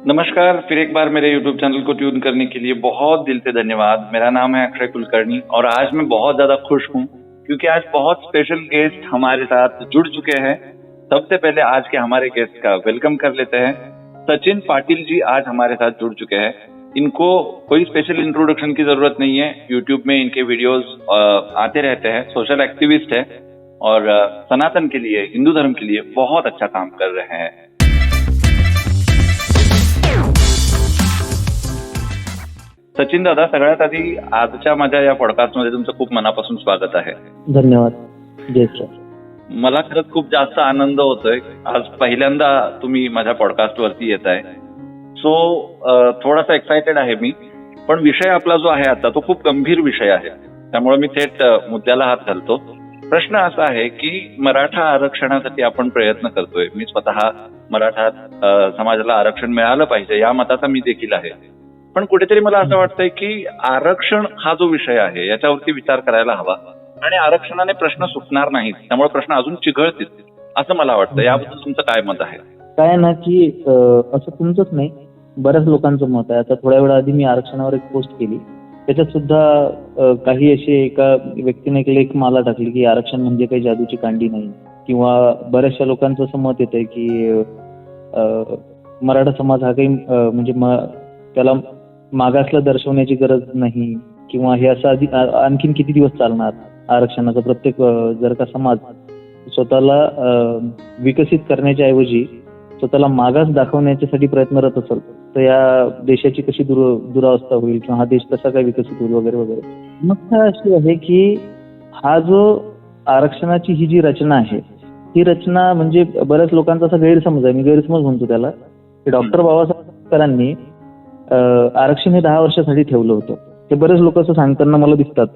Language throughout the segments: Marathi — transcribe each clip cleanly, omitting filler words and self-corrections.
नमस्कार, फिर एक बार मेरे YouTube चैनल को ट्यून करने के लिए बहुत दिल से धन्यवाद। मेरा नाम है अक्षय कुलकर्णी और आज मैं बहुत ज्यादा खुश हूँ क्योंकि आज बहुत स्पेशल गेस्ट हमारे साथ जुड़ चुके हैं। सबसे पहले आज के हमारे गेस्ट का वेलकम कर लेते हैं। सचिन पाटिल जी आज हमारे साथ जुड़ चुके हैं। इनको कोई स्पेशल इंट्रोडक्शन की जरूरत नहीं है। YouTube में इनके वीडियोस आते रहते हैं। सोशल एक्टिविस्ट है और सनातन के लिए, हिंदू धर्म के लिए बहुत अच्छा काम कर रहे हैं। सचिन दादा, सगळ्यात आधी आजच्या माझ्या या पॉडकास्टमध्ये तुमचं खूप मनापासून स्वागत आहे. धन्यवाद. जय सर. मला खरंच खूप जास्त आनंद होतोय. आज पहिल्यांदा तुम्ही माझ्या पॉडकास्ट वरती येत आहे. सो थोडासा एक्सायटेड आहे मी. पण विषय आपला जो आहे आता तो खूप गंभीर विषय आहे. त्यामुळे मी थेट मुद्द्याला हात घालतो. प्रश्न असा आहे की मराठा आरक्षणासाठी आपण प्रयत्न करतोय. मी स्वतः मराठा समाजाला आरक्षण मिळालं पाहिजे या मताचा मी देखील आहे. पण कुठेतरी मला असं वाटतंय की आरक्षण हा जो विषय आहे याच्यावरती विचार करायला हवा आणि आरक्षणाने प्रश्न सुटणार नाहीत. त्यामुळे प्रश्न अजून चिघळतील असं मला वाटतं. याबद्दल तुमचं काय मत आहे? काय ना की असं तुमचंच नाही, बऱ्याच लोकांचं मत आहे. आता थोड्या वेळा आधी मी आरक्षणावर एक पोस्ट केली. त्याच्यात सुद्धा काही असे एका व्यक्तीने एक लेख मला टाकली की आरक्षण म्हणजे काही जादूची कांडी नाही, किंवा बऱ्याचशा लोकांचं असं मत येतंय की मराठा समाज हा काही म्हणजे त्याला मागासला दर्शवण्याची गरज नाही, किंवा हे असं आणखीन किती दिवस चालणार आरक्षणाचा. प्रत्येक जर का समाज स्वतःला विकसित करण्याच्या ऐवजी स्वतःला मागास दाखवण्यासाठी प्रयत्नरत असेल तर या देशाची कशी दुरावस्था होईल, किंवा हा देश कसा काय विकसित होईल वगैरे वगैरे. मग अशी आहे की हा जो आरक्षणाची ही जी रचना आहे ही रचना म्हणजे बऱ्याच लोकांचा असा गैरसमज आहे, मी गैरसमज म्हणतो त्याला, की डॉक्टर बाबासाहेब आंबेडकरांनी आरक्षण हे 10 वर्षासाठी ठेवलं होतं. हे बरेच लोक असं सांगताना मला दिसतात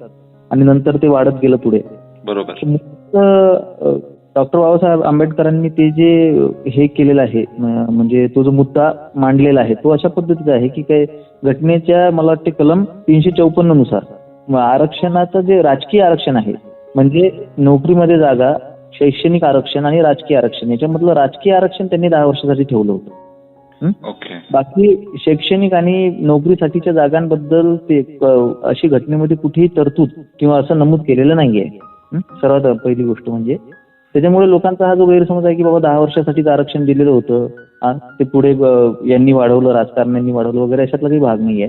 आणि नंतर ते वाढत गेलं पुढे. बरोबर. डॉक्टर बाबासाहेब आंबेडकरांनी ते जे हे केलेलं आहे म्हणजे तो जो मुद्दा मांडलेला आहे तो अशा पद्धतीचा आहे की काय घटनेच्या मला वाटते कलम 354 नुसार आरक्षणाचं जे राजकीय आरक्षण आहे म्हणजे नोकरीमध्ये जागा, शैक्षणिक आरक्षण आणि राजकीय आरक्षण, याच्यामधलं राजकीय आरक्षण त्यांनी 10 वर्षासाठी ठेवलं होतं. बाकी शैक्षणिक आणि नोकरीसाठीच्या जागांबद्दल ते अशी घटनेमध्ये कुठेही तरतूद किंवा असं नमूद केलेलं नाहीये. सर्वात पहिली गोष्ट म्हणजे त्याच्यामुळे लोकांचा हा जो गैरसमज आहे की बाबा 10 वर्षासाठीच आरक्षण दिलेलं होतं, ते पुढे यांनी वाढवलं, राजकारण्यांनी वाढवलं वगैरे, अशातला काही भाग नाहीये.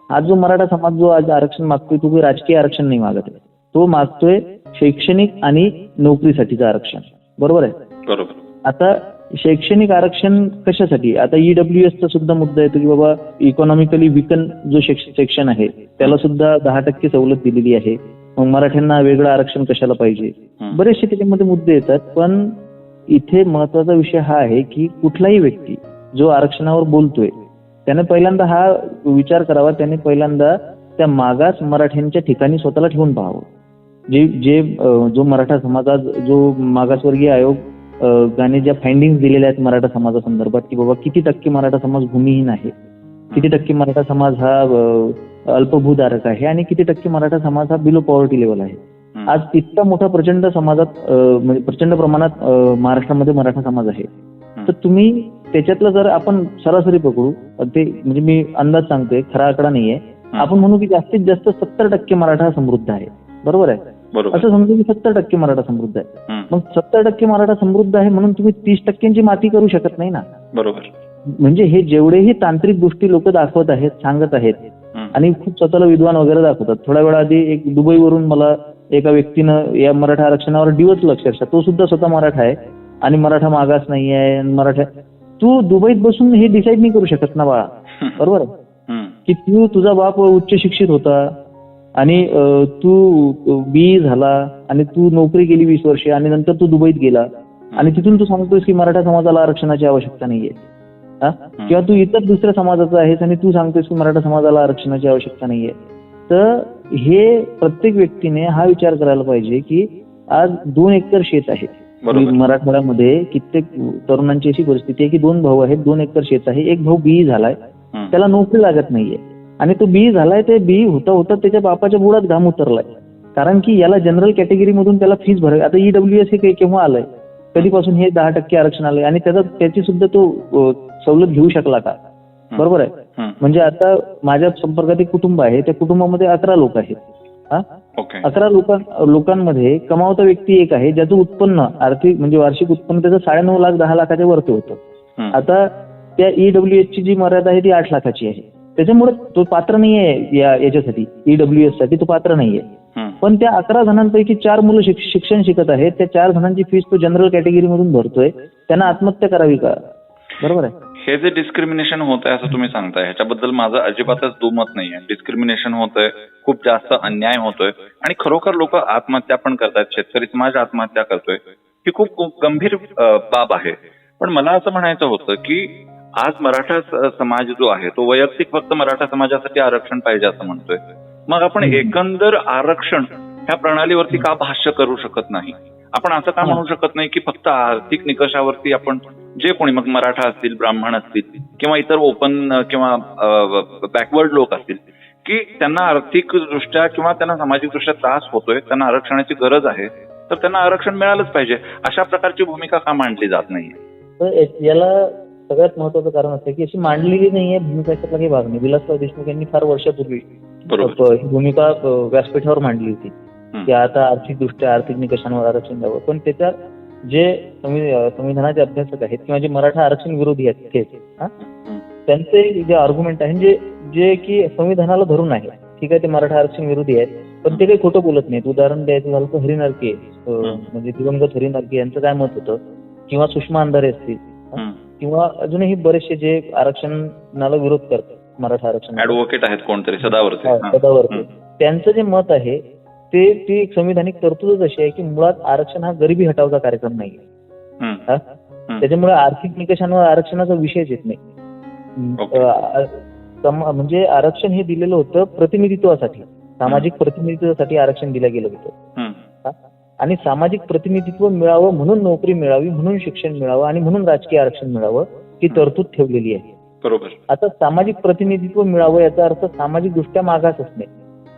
आज जो मराठा समाज जो आज आरक्षण मागतोय तो राजकीय आरक्षण नाही मागत आहे, तो मागतोय शैक्षणिक आणि नोकरीसाठीचं आरक्षण. बरोबर आहे? बरोबर. आता शैक्षणिक आरक्षण कशासाठी? आता EWSचा सुद्धा मुद्दा येतो की बाबा इकॉनॉमिकली विकन जो सेक्शन आहे त्याला सुद्धा 10% सवलत दिलेली आहे, मग मराठ्यांना वेगळं आरक्षण कशाला पाहिजे, बरेचसे त्याच्यामध्ये मुद्दे येतात. पण इथे महत्वाचा विषय हा आहे की कुठलाही व्यक्ती जो आरक्षणावर बोलतोय त्याने पहिल्यांदा हा विचार करावा, त्याने पहिल्यांदा त्या मागास मराठ्यांच्या ठिकाणी स्वतःला ठेवून पाहावं. जो मराठा समाजात जो मागासवर्गीय आयोग गाणे ज्या फाइंडिंग दिलेल्या आहेत मराठा समाजासंदर्भात की बाबा किती टक्के मराठा समाज भूमिहीन आहे, किती टक्के मराठा समाज हा अल्पभूधारक आहे आणि किती टक्के मराठा समाज हा बिलो पॉवर्टी लेवल आहे. आज इतका मोठा प्रचंड समाजात म्हणजे प्रचंड प्रमाणात महाराष्ट्रामध्ये मराठा समाज आहे. तर तुम्ही त्याच्यातलं जर आपण सरासरी पकडू, ते म्हणजे मी अंदाज सांगतोय, खरा आकडा नाहीये, आपण म्हणू की जास्तीत जास्त 70% मराठा समृद्ध आहे. बरोबर आहे? असं समजू की 70% मराठा समृद्ध आहे. मग 70% मराठा समृद्ध आहे म्हणून तुम्ही 30% माती करू शकत नाही ना. बरोबर. म्हणजे हे जेवढेही तांत्रिक गोष्टी लोक दाखवत आहेत, सांगत आहेत आणि खूप स्वतःला विद्वान वगैरे दाखवतात. थोड्या वेळा आधी एक दुबईवरून मला एका व्यक्तीनं या मराठा आरक्षणावर डिवचलं अक्षरशः. तो सुद्धा स्वतः मराठा आहे आणि मराठा मागास नाही आहे. मराठा तू दुबईत बसून हे डिसाईड नाही करू शकत ना बाळा. बरोबर आहे की तुझा बाप उच्च शिक्षित होता आणि तू BE झाला आणि तू नोकरी केली 20 वर्षे आणि नंतर तू दुबईत गेला आणि तिथून तू सांगतोस की मराठा समाजाला आरक्षणाची आवश्यकता नाहीये, किंवा तू इतर दुसऱ्या समाजाचा आहेस आणि तू सांगतोस की मराठा समाजाला आरक्षणाची आवश्यकता नाहीये. तर हे प्रत्येक व्यक्तीने हा विचार करायला पाहिजे की आज 2 एकर शेत आहे मराठवाड्यामध्ये. कित्येक तरुणांची अशी परिस्थिती आहे की 2 भाऊ आहेत, 2 एकर शेत आहे. एक भाऊ BE झालाय, त्याला नोकरी लागत नाहीये आणि तो BE झालाय, ते BE होता होता त्याच्या बापाच्या बुडात घाम उतरलाय, कारण की याला जनरल कॅटेगरी मधून त्याला फीस भरावी. आता EWS हे केव्हा आलंय, कधीपासून हे 10% आरक्षण आलंय आणि त्याची सुद्धा तो सवलत घेऊ शकला का? बरोबर आहे. म्हणजे आता माझ्या संपर्कात एक कुटुंब आहे, त्या कुटुंबामध्ये 11 लोक आहेत. हा, ओके. 11 लोकांमध्ये कमावता व्यक्ती एक आहे, ज्याचं उत्पन्न आर्थिक म्हणजे वार्षिक उत्पन्न त्याचं 9.5 लाख 10 लाखाच्या वरती होतं. आता त्या EWS ची जी मर्यादा आहे ती 8 लाखाची आहे. त्याच्यामुळे तो पात्र नाही आहे याच्यासाठी, EWS साठी तो पात्र नाहीये. पण त्या 11 जणांपैकी 4 मुलं शिक्षण शिकत आहेत. त्या 4 जणांची फीस तो जनरल कॅटेगरी मधून भरतोय. त्यांना आत्महत्या करावी का? बरोबर आहे. हे जे डिस्क्रिमिनेशन होत आहे असं तुम्ही सांगताय, ह्याच्याबद्दल माझं अजिबातच दुमत नाहीये. डिस्क्रिमिनेशन होतंय, खूप जास्त अन्याय होतोय आणि खरोखर लोक आत्महत्या पण करतायत. शेतकरी समाज आत्महत्या करतोय. ही खूप गंभीर बाब आहे. पण मला असं म्हणायचं होतं की आज मराठा समाज जो आहे तो वैयक्तिक फक्त मराठा समाजासाठी आरक्षण पाहिजे असं म्हणतोय. मग आपण एकंदर आरक्षण ह्या प्रणालीवरती का भाष्य करू शकत नाही? आपण असं का म्हणू शकत नाही की फक्त आर्थिक निकषावरती आपण जे कोणी मग मराठा असतील, ब्राह्मण असतील किंवा इतर ओपन किंवा बॅकवर्ड लोक असतील की त्यांना आर्थिक दृष्ट्या किंवा त्यांना सामाजिक दृष्ट्या त्रास होतोय, त्यांना आरक्षणाची गरज आहे, तर त्यांना आरक्षण मिळालंच पाहिजे, अशा प्रकारची भूमिका का मांडली जात नाहीये? तर याला सगळ्यात महत्वाचं कारण असं की अशी मांडलेली नाहीये भूमिका, काही भाग नाही. विलासराव देशमुख यांनी फार वर्षापूर्वी ही भूमिका व्यासपीठावर मांडली होती की आता आर्थिक निकषांवर आरक्षण द्यावं. पण त्याच्या जे संविधानाचे अभ्यासक आहेत किंवा जे मराठा आरक्षण विरोधी आहेत त्यांचे जे आर्ग्युमेंट आहे जे की संविधानाला धरून आहे, ठीक आहे, ते मराठा आरक्षण विरोधी आहेत, पण ते काही खोटं बोलत नाहीत. उदाहरण द्यायचं झालं तर हरिनारके म्हणजे दिवंगत हरिनारके यांचं काय मत होतं, किंवा सुषमा अंधारे असतील किंवा अजूनही बरेचसे जे आरक्षणाला विरोध करतात, मराठा आरक्षण ऍडव्होकेट आहेत कोणतरी सदावर्ते, त्यांचं जे मत आहे ती एक संविधानिक तरतूदच अशी आहे की मुळात आरक्षण हा गरिबी हटावचा कार्यक्रम नाही. त्याच्यामुळे आर्थिक निकषांवर आरक्षणाचा विषयच येत नाही. म्हणजे आरक्षण हे दिलेलं होतं प्रतिनिधित्वासाठी, सामाजिक प्रतिनिधित्वासाठी आरक्षण दिलं गेलं होतं. आणि सामाजिक प्रतिनिधित्व मिळावं म्हणून नोकरी मिळावी, म्हणून शिक्षण मिळावं आणि म्हणून राजकीय आरक्षण मिळावं ही तरतूद ठेवलेली आहे. बरोबर. आता सामाजिक प्रतिनिधित्व मिळावं याचा अर्थ सामाजिक दृष्ट्या मागास असणे.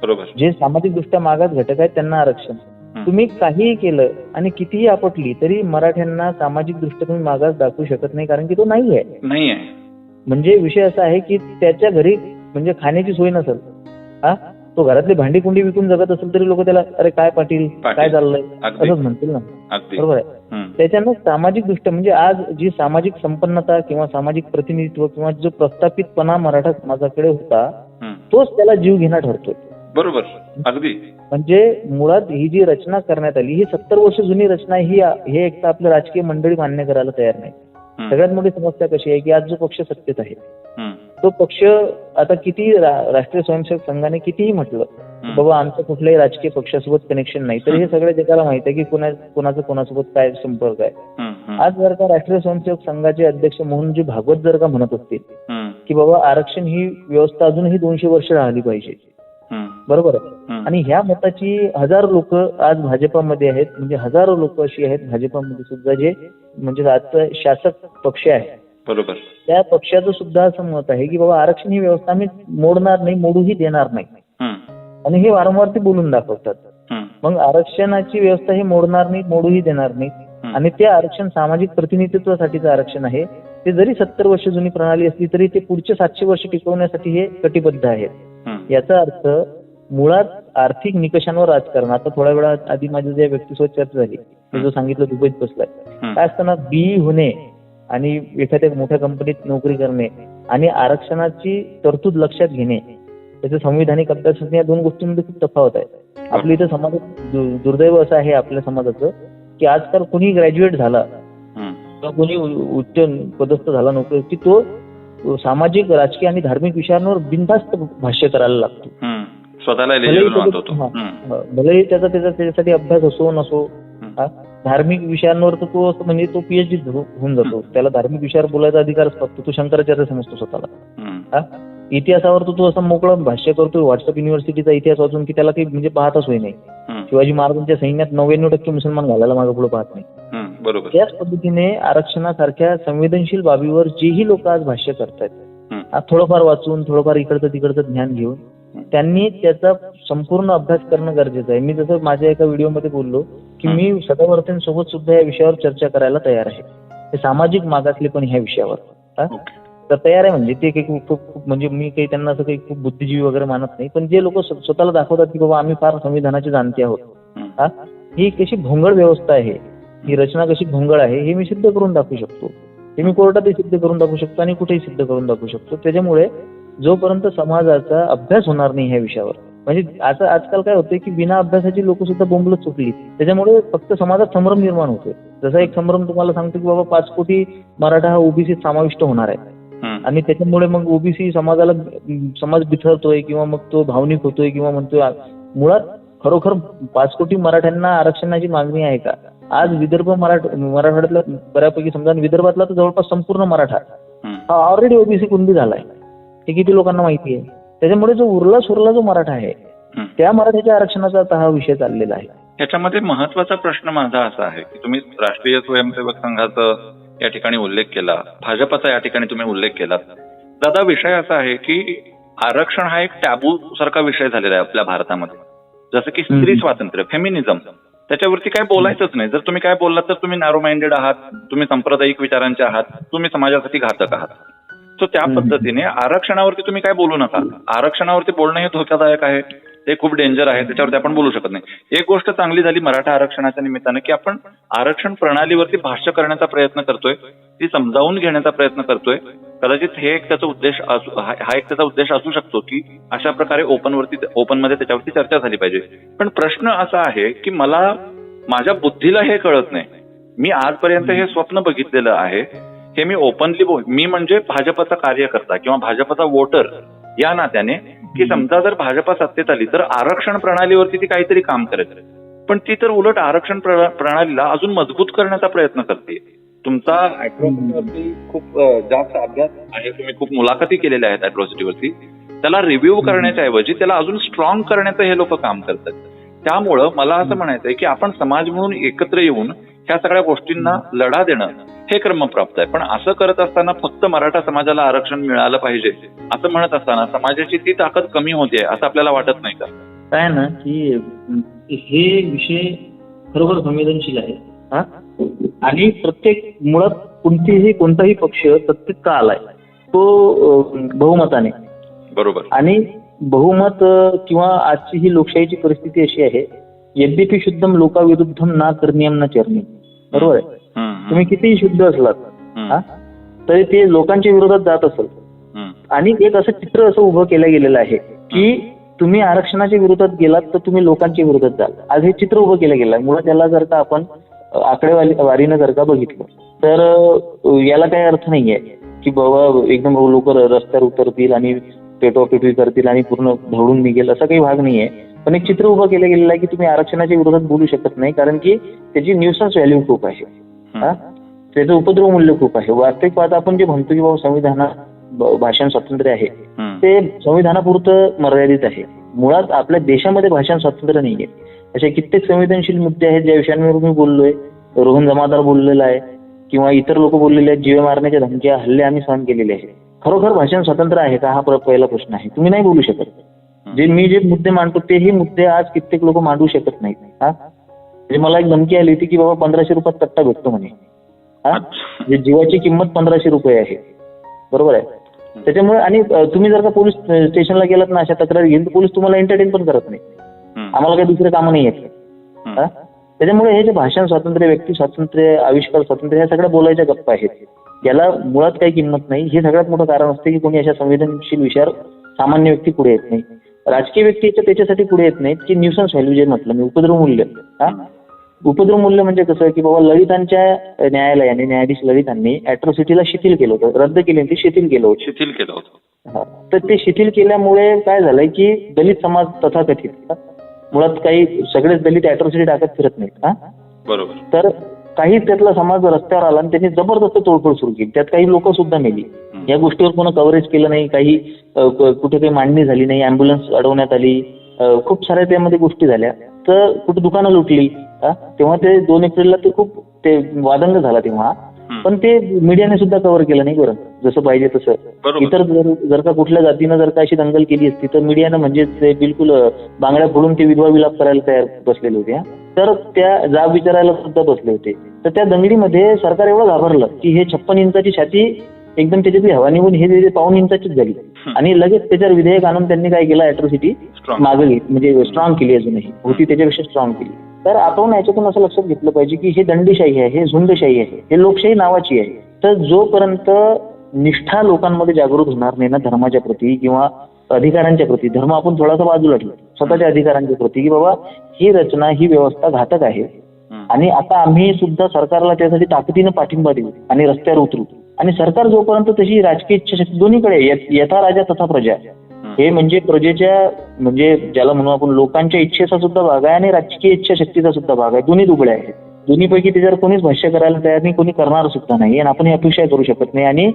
बरोबर. जे सामाजिक दृष्ट्या मागास घटक आहेत त्यांना आरक्षण. तुम्ही काहीही केलं आणि कितीही आपटली तरी मराठ्यांना सामाजिक दृष्ट्या तुम्ही मागास दाखवू शकत नाही, कारण की तो नाहीये. म्हणजे विषय असा आहे की त्याच्या घरी म्हणजे खाण्याची सोय नसेल, तो घरातली भांडी कुंडी विकून जगत असेल तरी लोक त्याला अरे काय पाटील काय चाललंय असंच म्हणतील ना. बरोबर आहे. त्याच्यानं सामाजिक दृष्ट्या म्हणजे आज जी सामाजिक संपन्नता किंवा सामाजिक प्रतिनिधित्व किंवा जो प्रस्थापितपणा मराठा समाजाकडे होता तोच त्याला जीव घेणा ठरतोय. बरोबर. अगदी. म्हणजे मुळात ही जी रचना करण्यात आली ही 70 वर्ष जुनी रचना हे एक तर आपलं राजकीय मंडळी मान्य करायला तयार नाही. सगळ्यात मोठी समस्या कशी आहे की आज जो पक्ष सत्तेत आहे तो पक्ष आता किती राष्ट्रीय स्वयंसेवक संघाने कितीही म्हटलं बाबा आमचं कुठल्याही राजकीय पक्षासोबत कनेक्शन नाही, तर हे सगळ्या जगाला माहित आहे की कोणाचा कोणासोबत काय संपर्क आहे. आज जर का राष्ट्रीय स्वयंसेवक संघाचे अध्यक्ष मोहनजी भागवत जर का म्हणत असतील की बाबा आरक्षण ही व्यवस्था अजूनही 200 वर्ष राहिली पाहिजे, बरोबर आहे, आणि ह्या मताची हजारो लोक आज भाजपामध्ये आहेत. म्हणजे हजारो लोक अशी आहेत भाजपामध्ये सुद्धा जे म्हणजे आजचा शासक पक्ष आहे, बरोबर, त्या पक्षाचं सुद्धा असं मत आहे की बाबा आरक्षण ही व्यवस्था आम्ही मोडणार नाही, मोडूही देणार नाही, आणि हे वारंवार ते बोलून दाखवतात. मग आरक्षणाची व्यवस्था हे मोडणार नाही, मोडूही देणार नाही, आणि ते आरक्षण सामाजिक प्रतिनिधित्वासाठीचं आरक्षण आहे. ते जरी 70 वर्ष जुनी प्रणाली असली तरी ते पुढचे 700 वर्ष टिकवण्यासाठी हे कटिबद्ध आहेत. याचा अर्थ मुळात आर्थिक निकषांवर राजकारण. आता थोड्या वेळा आधी माझ्या ज्या व्यक्तीसोबत चर्चा झाली, जो सांगितलं दुबईत बसलाय, काय असताना बीई होणे आणि एखाद्या मोठ्या कंपनीत नोकरी करणे आणि आरक्षणाची तरतूद लक्षात घेणे, त्याचं संविधानिक अभ्यासाने या दोन गोष्टींमध्ये खूप तफावत आहे. आपल्या इथं समाजात दुर्दैव असं आहे आपल्या समाजाचं की आजकाल कोणी ग्रॅज्युएट झाला किंवा कोणी उच्च पदस्थ झाला नोकरी की तो सामाजिक, राजकीय आणि धार्मिक विषयांवर बिनधास्त भाष्य करायला लागतो. भलेही त्याच्यासाठी अभ्यास असो नसो, धार्मिक विषयांवर तर तो म्हणजे तो पीएचडी होऊन जातो, त्याला धार्मिक विषयावर बोलायचा अधिकारच फक्त तो शंकराचार्य समजतो स्वतःला. इतिहासावर तो असं मोकळं भाष्य करतो व्हॉट्सअप युनिव्हर्सिटीचा इतिहास वाचून की त्याला काही म्हणजे पाहताच होई नाही. शिवाजी महाराजांच्या सैन्यात 99% मुसलमान घालायला मागे पुढे पाहत नाही. बरोबर. त्याच पद्धतीने आरक्षणासारख्या संवेदनशील बाबीवर जेही लोक आज भाष्य करतायत, थोडंफार वाचून थोडंफार इकडचं तिकडचं ज्ञान घेऊन त्यांनी त्याचा संपूर्ण अभ्यास करणं गरजेचं आहे. मी जसं माझ्या एका व्हिडिओमध्ये बोललो की मी सदावर्तेंसोबत सुद्धा या विषयावर चर्चा करायला तयार आहे, हे सामाजिक मागासलेपण ह्या विषयावर. तर तयार आहे म्हणजे ते काही खूप म्हणजे मी काही त्यांना असं काही खूप बुद्धिजीवी वगैरे मानत नाही, पण जे लोक स्वतःला दाखवतात की बाबा आम्ही फार संविधानाचे जाणते आहोत, हा, ही कशी भोंगळ व्यवस्था आहे, ही रचना कशी भोंगळ आहे हे मी सिद्ध करून दाखवू शकतो. हे मी कोर्टातही सिद्ध करून दाखवू शकतो आणि कुठेही सिद्ध करून दाखवू शकतो. त्याच्यामुळे जोपर्यंत समाजाचा अभ्यास होणार नाही ह्या विषयावर, म्हणजे आता आजकाल काय होतंय की बिना अभ्यासाची लोक सुद्धा बोंबलत चुकली, त्याच्यामुळे फक्त समाजात संभ्रम निर्माण होतोय. जसा एक संभ्रम तुम्हाला सांगतो की बाबा 5 कोटी मराठा हा ओबीसी समाविष्ट होणार आहे आणि त्याच्यामुळे मग ओबीसी समाज बिथरतोय किंवा मग तो भावनिक होतोय किंवा म्हणतोय. मुळात खरोखर 5 कोटी मराठ्यांना आरक्षणाची मागणी आहे का? आज विदर्भ मराठवाड्यातला बऱ्यापैकी समजा विदर्भातला तर जवळपास संपूर्ण मराठा हा ऑलरेडी ओबीसी कुणबी झालाय, हे किती लोकांना माहिती आहे. त्याच्यामुळे जो उरला सुरला जो मराठा आहे त्या मराठ्याच्या आरक्षणाचा आता हा विषय चाललेला आहे. याच्यामध्ये महत्वाचा प्रश्न माझा असा आहे की तुम्ही राष्ट्रीय स्वयंसेवक संघाचा या ठिकाणी उल्लेख केला, भाजपचा या ठिकाणी तुम्ही उल्लेख केला. दादा, विषय असा आहे की आरक्षण हा एक टॅबू सारखा विषय झालेला आहे आपल्या भारतामध्ये. जसं की स्त्री स्वातंत्र्य, फेमिनिझम, त्याच्यावरती काय बोलायचंच नाही. जर तुम्ही काय बोललात तर तुम्ही नॅरो माइंडेड आहात, तुम्ही सांप्रदायिक विचारांचे आहात, तुम्ही समाजासाठी घातक आहात. सो त्या पद्धतीने आरक्षणावरती तुम्ही काय बोलू नका. आरक्षणावरती बोलणं हे धोकादायक आहे, ते खूप डेंजर आहे, त्याच्यावरती आपण बोलू शकत नाही. एक गोष्ट चांगली झाली मराठा आरक्षणाच्या निमित्तानं की आपण आरक्षण प्रणालीवरती भाष्य करण्याचा प्रयत्न करतोय, ती समजावून घेण्याचा प्रयत्न करतोय. कदाचित हे एक त्याचा उद्देश हा एक त्याचा उद्देश असू शकतो की अशा प्रकारे ओपनमध्ये त्याच्यावरती चर्चा झाली पाहिजे. पण प्रश्न असा आहे की मला माझ्या बुद्धीला हे कळत नाही. मी आजपर्यंत हे स्वप्न बघितलेलं आहे, हे मी ओपनली मी म्हणजे भाजपचा कार्यकर्ता किंवा भाजपचा वोटर या नात्याने, की समजा जर भाजपा सत्तेत आली तर आरक्षण प्रणालीवरती ती काहीतरी काम करेल, पण ती तर उलट आरक्षण प्रणालीला अजून मजबूत करण्याचा प्रयत्न करते. तुमचा अॅट्रॉसिटीवरती खूप जास्त अभ्यास आहे, तुम्ही खूप मुलाखती केलेल्या आहेत अॅट्रॉसिटीवरती. त्याला रिव्ह्यू करण्याच्या ऐवजी त्याला अजून स्ट्रॉंग करण्याचं हे लोक काम करतात. त्यामुळं मला असं म्हणायचंय की आपण समाज म्हणून एकत्र येऊन ह्या सगळ्या गोष्टींना लढा देणं हे क्रमप्राप्त आहे. पण असं करत असताना फक्त मराठा समाजाला आरक्षण मिळालं पाहिजे असं म्हणत असताना समाजाची ती ताकद कमी होते असं आपल्याला वाटत नाही का? काय ना की हे विषय खरोखर संवेदनशील आहे, हा, आणि प्रत्येक मुळात कोणताही पक्ष सत्तेत का आलाय तो बहुमताने, बरोबर, आणि बहुमत किंवा आजची ही लोकशाहीची परिस्थिती अशी आहे, यद्यपि शुद्धम लोकाविरुद्धम ना करनियम ना चरणी, बरोबर आहे. तुम्ही कितीही शुद्ध असलात, हा, तरी ते लोकांच्या विरोधात जात असेल. आणि एक असं चित्र असं उभं केलं गेलेलं आहे की तुम्ही आरक्षणाच्या विरोधात गेलात तर तुम्ही लोकांच्या विरोधात जाल. आज हे चित्र उभं केलं गेलं आहे. मुळात त्याला जर का आपण आकडेवारीनं जर का बघितलं तर याला काही अर्थ नाहीये की बाबा एकदम लोक रस्त्यावर उतरतील आणि पेटवापेटवी करतील आणि पूर्ण धवळून निघेल, असा काही भाग नाहीये. पण एक चित्र उभं केलं गेलेलं आहे की तुम्ही आरक्षणाच्या विरोधात बोलू शकत नाही, कारण की त्याची न्यूसन्स व्हॅल्यू खूप आहे, हा, त्याचं उपद्रव मूल्य खूप आहे. वास्तविक पाहता आपण जे म्हणतो की बाबा संविधानात भाषण स्वातंत्र्य आहे ते संविधानापुरतं मर्यादित आहे. मुळात आपल्या देशामध्ये भाषण स्वातंत्र्य नाहीये. असे कित्येक संवेदनशील मुद्दे आहेत ज्या विषयांवर मी बोललोय. रोहन जमादार बोललेला आहे किंवा इतर लोक बोललेले आहेत. जीवे मारण्याच्या धमक्या, हल्ले आम्ही सहन केलेले आहेत. खरोखर भाषण स्वातंत्र्य आहे का, हा पहिला प्रश्न आहे. तुम्ही नाही बोलू शकत. मी जे मुद्दे मांडतो तेही मुद्दे आज कित्येक लोक मांडू शकत नाहीत. हा, म्हणजे मला एक धमकी आली होती की बाबा 1500 रुपयात कट्टा भेटतो म्हणे. हा, म्हणजे जीवाची किंमत 1500 रुपये आहे, बरोबर आहे. त्याच्यामुळे आणि तुम्ही जर का पोलीस स्टेशनला गेलात ना अशा तक्रारी घेऊन, तर पोलीस तुम्हाला एंटरटेन पण करत नाही. आम्हाला काही दुसरे कामं नाही आहेत. त्याच्यामुळे हे जे भाषण स्वातंत्र्य, व्यक्ती स्वातंत्र्य, आविष्कार स्वातंत्र्य, ह्या सगळ्या बोलायच्या गप्पा आहेत. याला मुळात काही किंमत नाही. हे सगळ्यात मोठं कारण असतं की कोणी अशा संवेदनशील विषयावर सामान्य व्यक्ती पुढे येत नाही. राजकीय व्यक्ती त्याच्यासाठी पुढे येत नाहीत की न्यूसन्स व्हॅल्यू जे म्हटलं मी, उपद्रव मूल्य. हा, उपद्रव मूल्य म्हणजे कसं की बाबा ललितांच्या न्यायालयाने, न्यायाधीश ललितांनी अॅट्रॉसिटीला शिथिल केलं होतं, रद्द केली होती, शिथिल केलं होतं. तर ते शिथिल केल्यामुळे काय झालंय की दलित समाज तथाकथित, मुळात काही सगळेच दलित अॅट्रॉसिटी टाकत फिरत नाहीत. हा, बरोबर. तर काही त्यातला समाज रस्त्यावर आला आणि त्यांनी जबरदस्त तोडफोड सुरू केली. त्यात काही लोक सुद्धा मेली. या गोष्टीवर कोणा कव्हरेज केलं नाही, काही कुठे काही मांडणी झाली नाही, अँब्युलन्स अडवण्यात आली, खूप साऱ्या त्यामध्ये गोष्टी झाल्या. तर कुठे दुकानं लुटली, तेव्हा ते 2 एप्रिलला ते खूप ते वादंग झाला तेव्हा. पण ते मीडियाने सुद्धा कव्हर केलं नाही, बरं, जसं पाहिजे तसं. इतर जर का कुठल्या जातीनं जर का अशी दंगल केली असती तर मीडियानं म्हणजे ते बिलकुल बांगड्या फोडून ते विधवा विलाप करायला तयार बसलेले होते. तर त्या जाब विचारायला सुद्धा बसले होते. तर त्या दंगलीमध्ये सरकार एवढं घाबरलं की हे 56 इंचाची छाती एकदम त्याच्यातली हवा निघून हे जे पाऊण इंचाचीच झाली आणि लगेच त्याच्यावर विधेयक आणून त्यांनी काय केलं, अॅट्रॉसिटी Strong. मागे घेतली, म्हणजे स्ट्रॉंग केली, अजूनही होती त्याच्यापेक्षा स्ट्रॉंग केली. तर आपण याच्यातून असं लक्षात घेतलं पाहिजे की हे दंडीशाही आहे, हे झुंडशाही आहे, हे लोकशाही नावाची आहे. तर जोपर्यंत निष्ठा लोकांमध्ये जागृत होणार नाही ना धर्माच्या प्रती किंवा अधिकारांच्या प्रती, धर्म आपण थोडासा बाजूला ठेवू, स्वतःच्या अधिकारांच्या प्रती, की बाबा ही रचना, ही व्यवस्था घातक आहे आणि आता आम्ही सुद्धा सरकारला त्यासाठी ताकदीनं पाठिंबा देऊ आणि रस्त्यावर उतरू. आणि सरकार जोपर्यंत तशी राजकीय इच्छाशक्ती दोन्हीकडे, यथा राजा तथा प्रजा, हे म्हणजे प्रजेच्या, म्हणजे ज्याला म्हणू आपण लोकांच्या इच्छेचा सुद्धा भाग आहे आणि राजकीय इच्छाशक्तीचा सुद्धा भाग आहे, दोन्ही दुबळे आहेत. दोन्हीपैकी त्याच्यावर कोणीच भाष्य करायला तयार नाही, कोणी करणार सुद्धा नाही आणि आपण ही अपेक्षा करू शकत नाही. आणि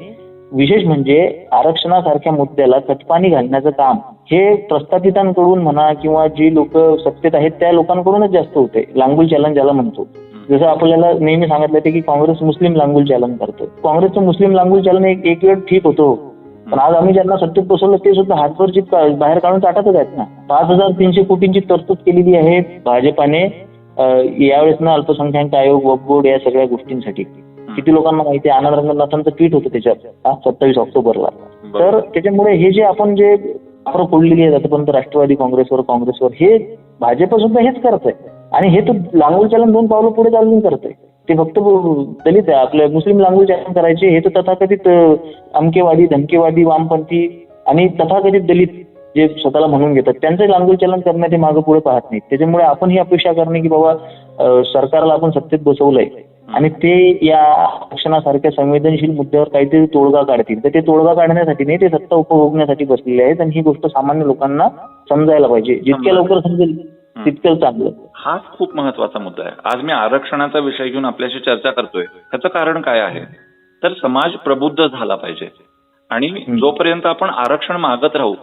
विशेष म्हणजे आरक्षणासारख्या मुद्द्याला खतपाणी घालण्याचं काम हे प्रस्थापितांकडून म्हणा किंवा जी लोक सत्तेत आहेत त्या लोकांकडूनच जास्त होते. लांगुल चालन ज्याला म्हणतो, जसं आपल्याला नेहमी सांगितलं होतं की काँग्रेस मुस्लिम लांगुल चालन करतो. काँग्रेसचं मुस्लिम लांगुल चालन एक वेळ ठीक होतो, पण आज आम्ही ज्यांना सत्तेत बसवलं ते सुद्धा हातवरची बाहेर काढून टाकतच आहेत ना. 5,300 कोटींची तरतूद केलेली आहे भाजपाने यावेळेस ना अल्पसंख्याक आयोग, वक्फ बोर्ड या सगळ्या गोष्टींसाठी. किती लोकांना माहिती आहे, आनंद रंगनाथांचं ट्विट होतं त्याच्यात 27 ऑक्टोबरला. तर त्याच्यामुळे हे जे आपण जे आपण फोडलेली आहे आतापर्यंत राष्ट्रवादी काँग्रेसवर, हे भाजप सुद्धा हेच करत आहे आणि हे तर लांगुल चालन 2 पावलं पुढे चालून करत आहे. ते फक्त दलित आहे, आपल्या मुस्लिम लांगुल चालन करायचे, हे तर तथाकथित अमकेवादी, धमकेवादी, वामपंथी आणि तथाकथित दलित जे स्वतःला म्हणून घेतात त्यांचं लांगुल चालन करण्यात मागे पुढे पाहत नाहीत. त्याच्यामुळे आपण ही अपेक्षा करणे की बाबा सरकारला आपण सत्तेत बसवलंय आणि ते या आरक्षणासारख्या संवेदनशील मुद्द्यावर काहीतरी तोडगा काढतील, तर ते तोडगा काढण्यासाठी नाही, ते सत्ता उपभोगण्यासाठी बसलेले आहेत आणि ही गोष्ट सामान्य लोकांना समजायला पाहिजे. जितक्या लवकर समजेल तितकं चांगलं. हाच खूप महत्वाचा मुद्दा आहे. आज मी आरक्षणाचा विषय घेऊन आपल्याशी चर्चा करतोय, त्याचं कारण काय आहे, तर समाज प्रबुद्ध झाला पाहिजे आणि जोपर्यंत आपण आरक्षण मागत राहू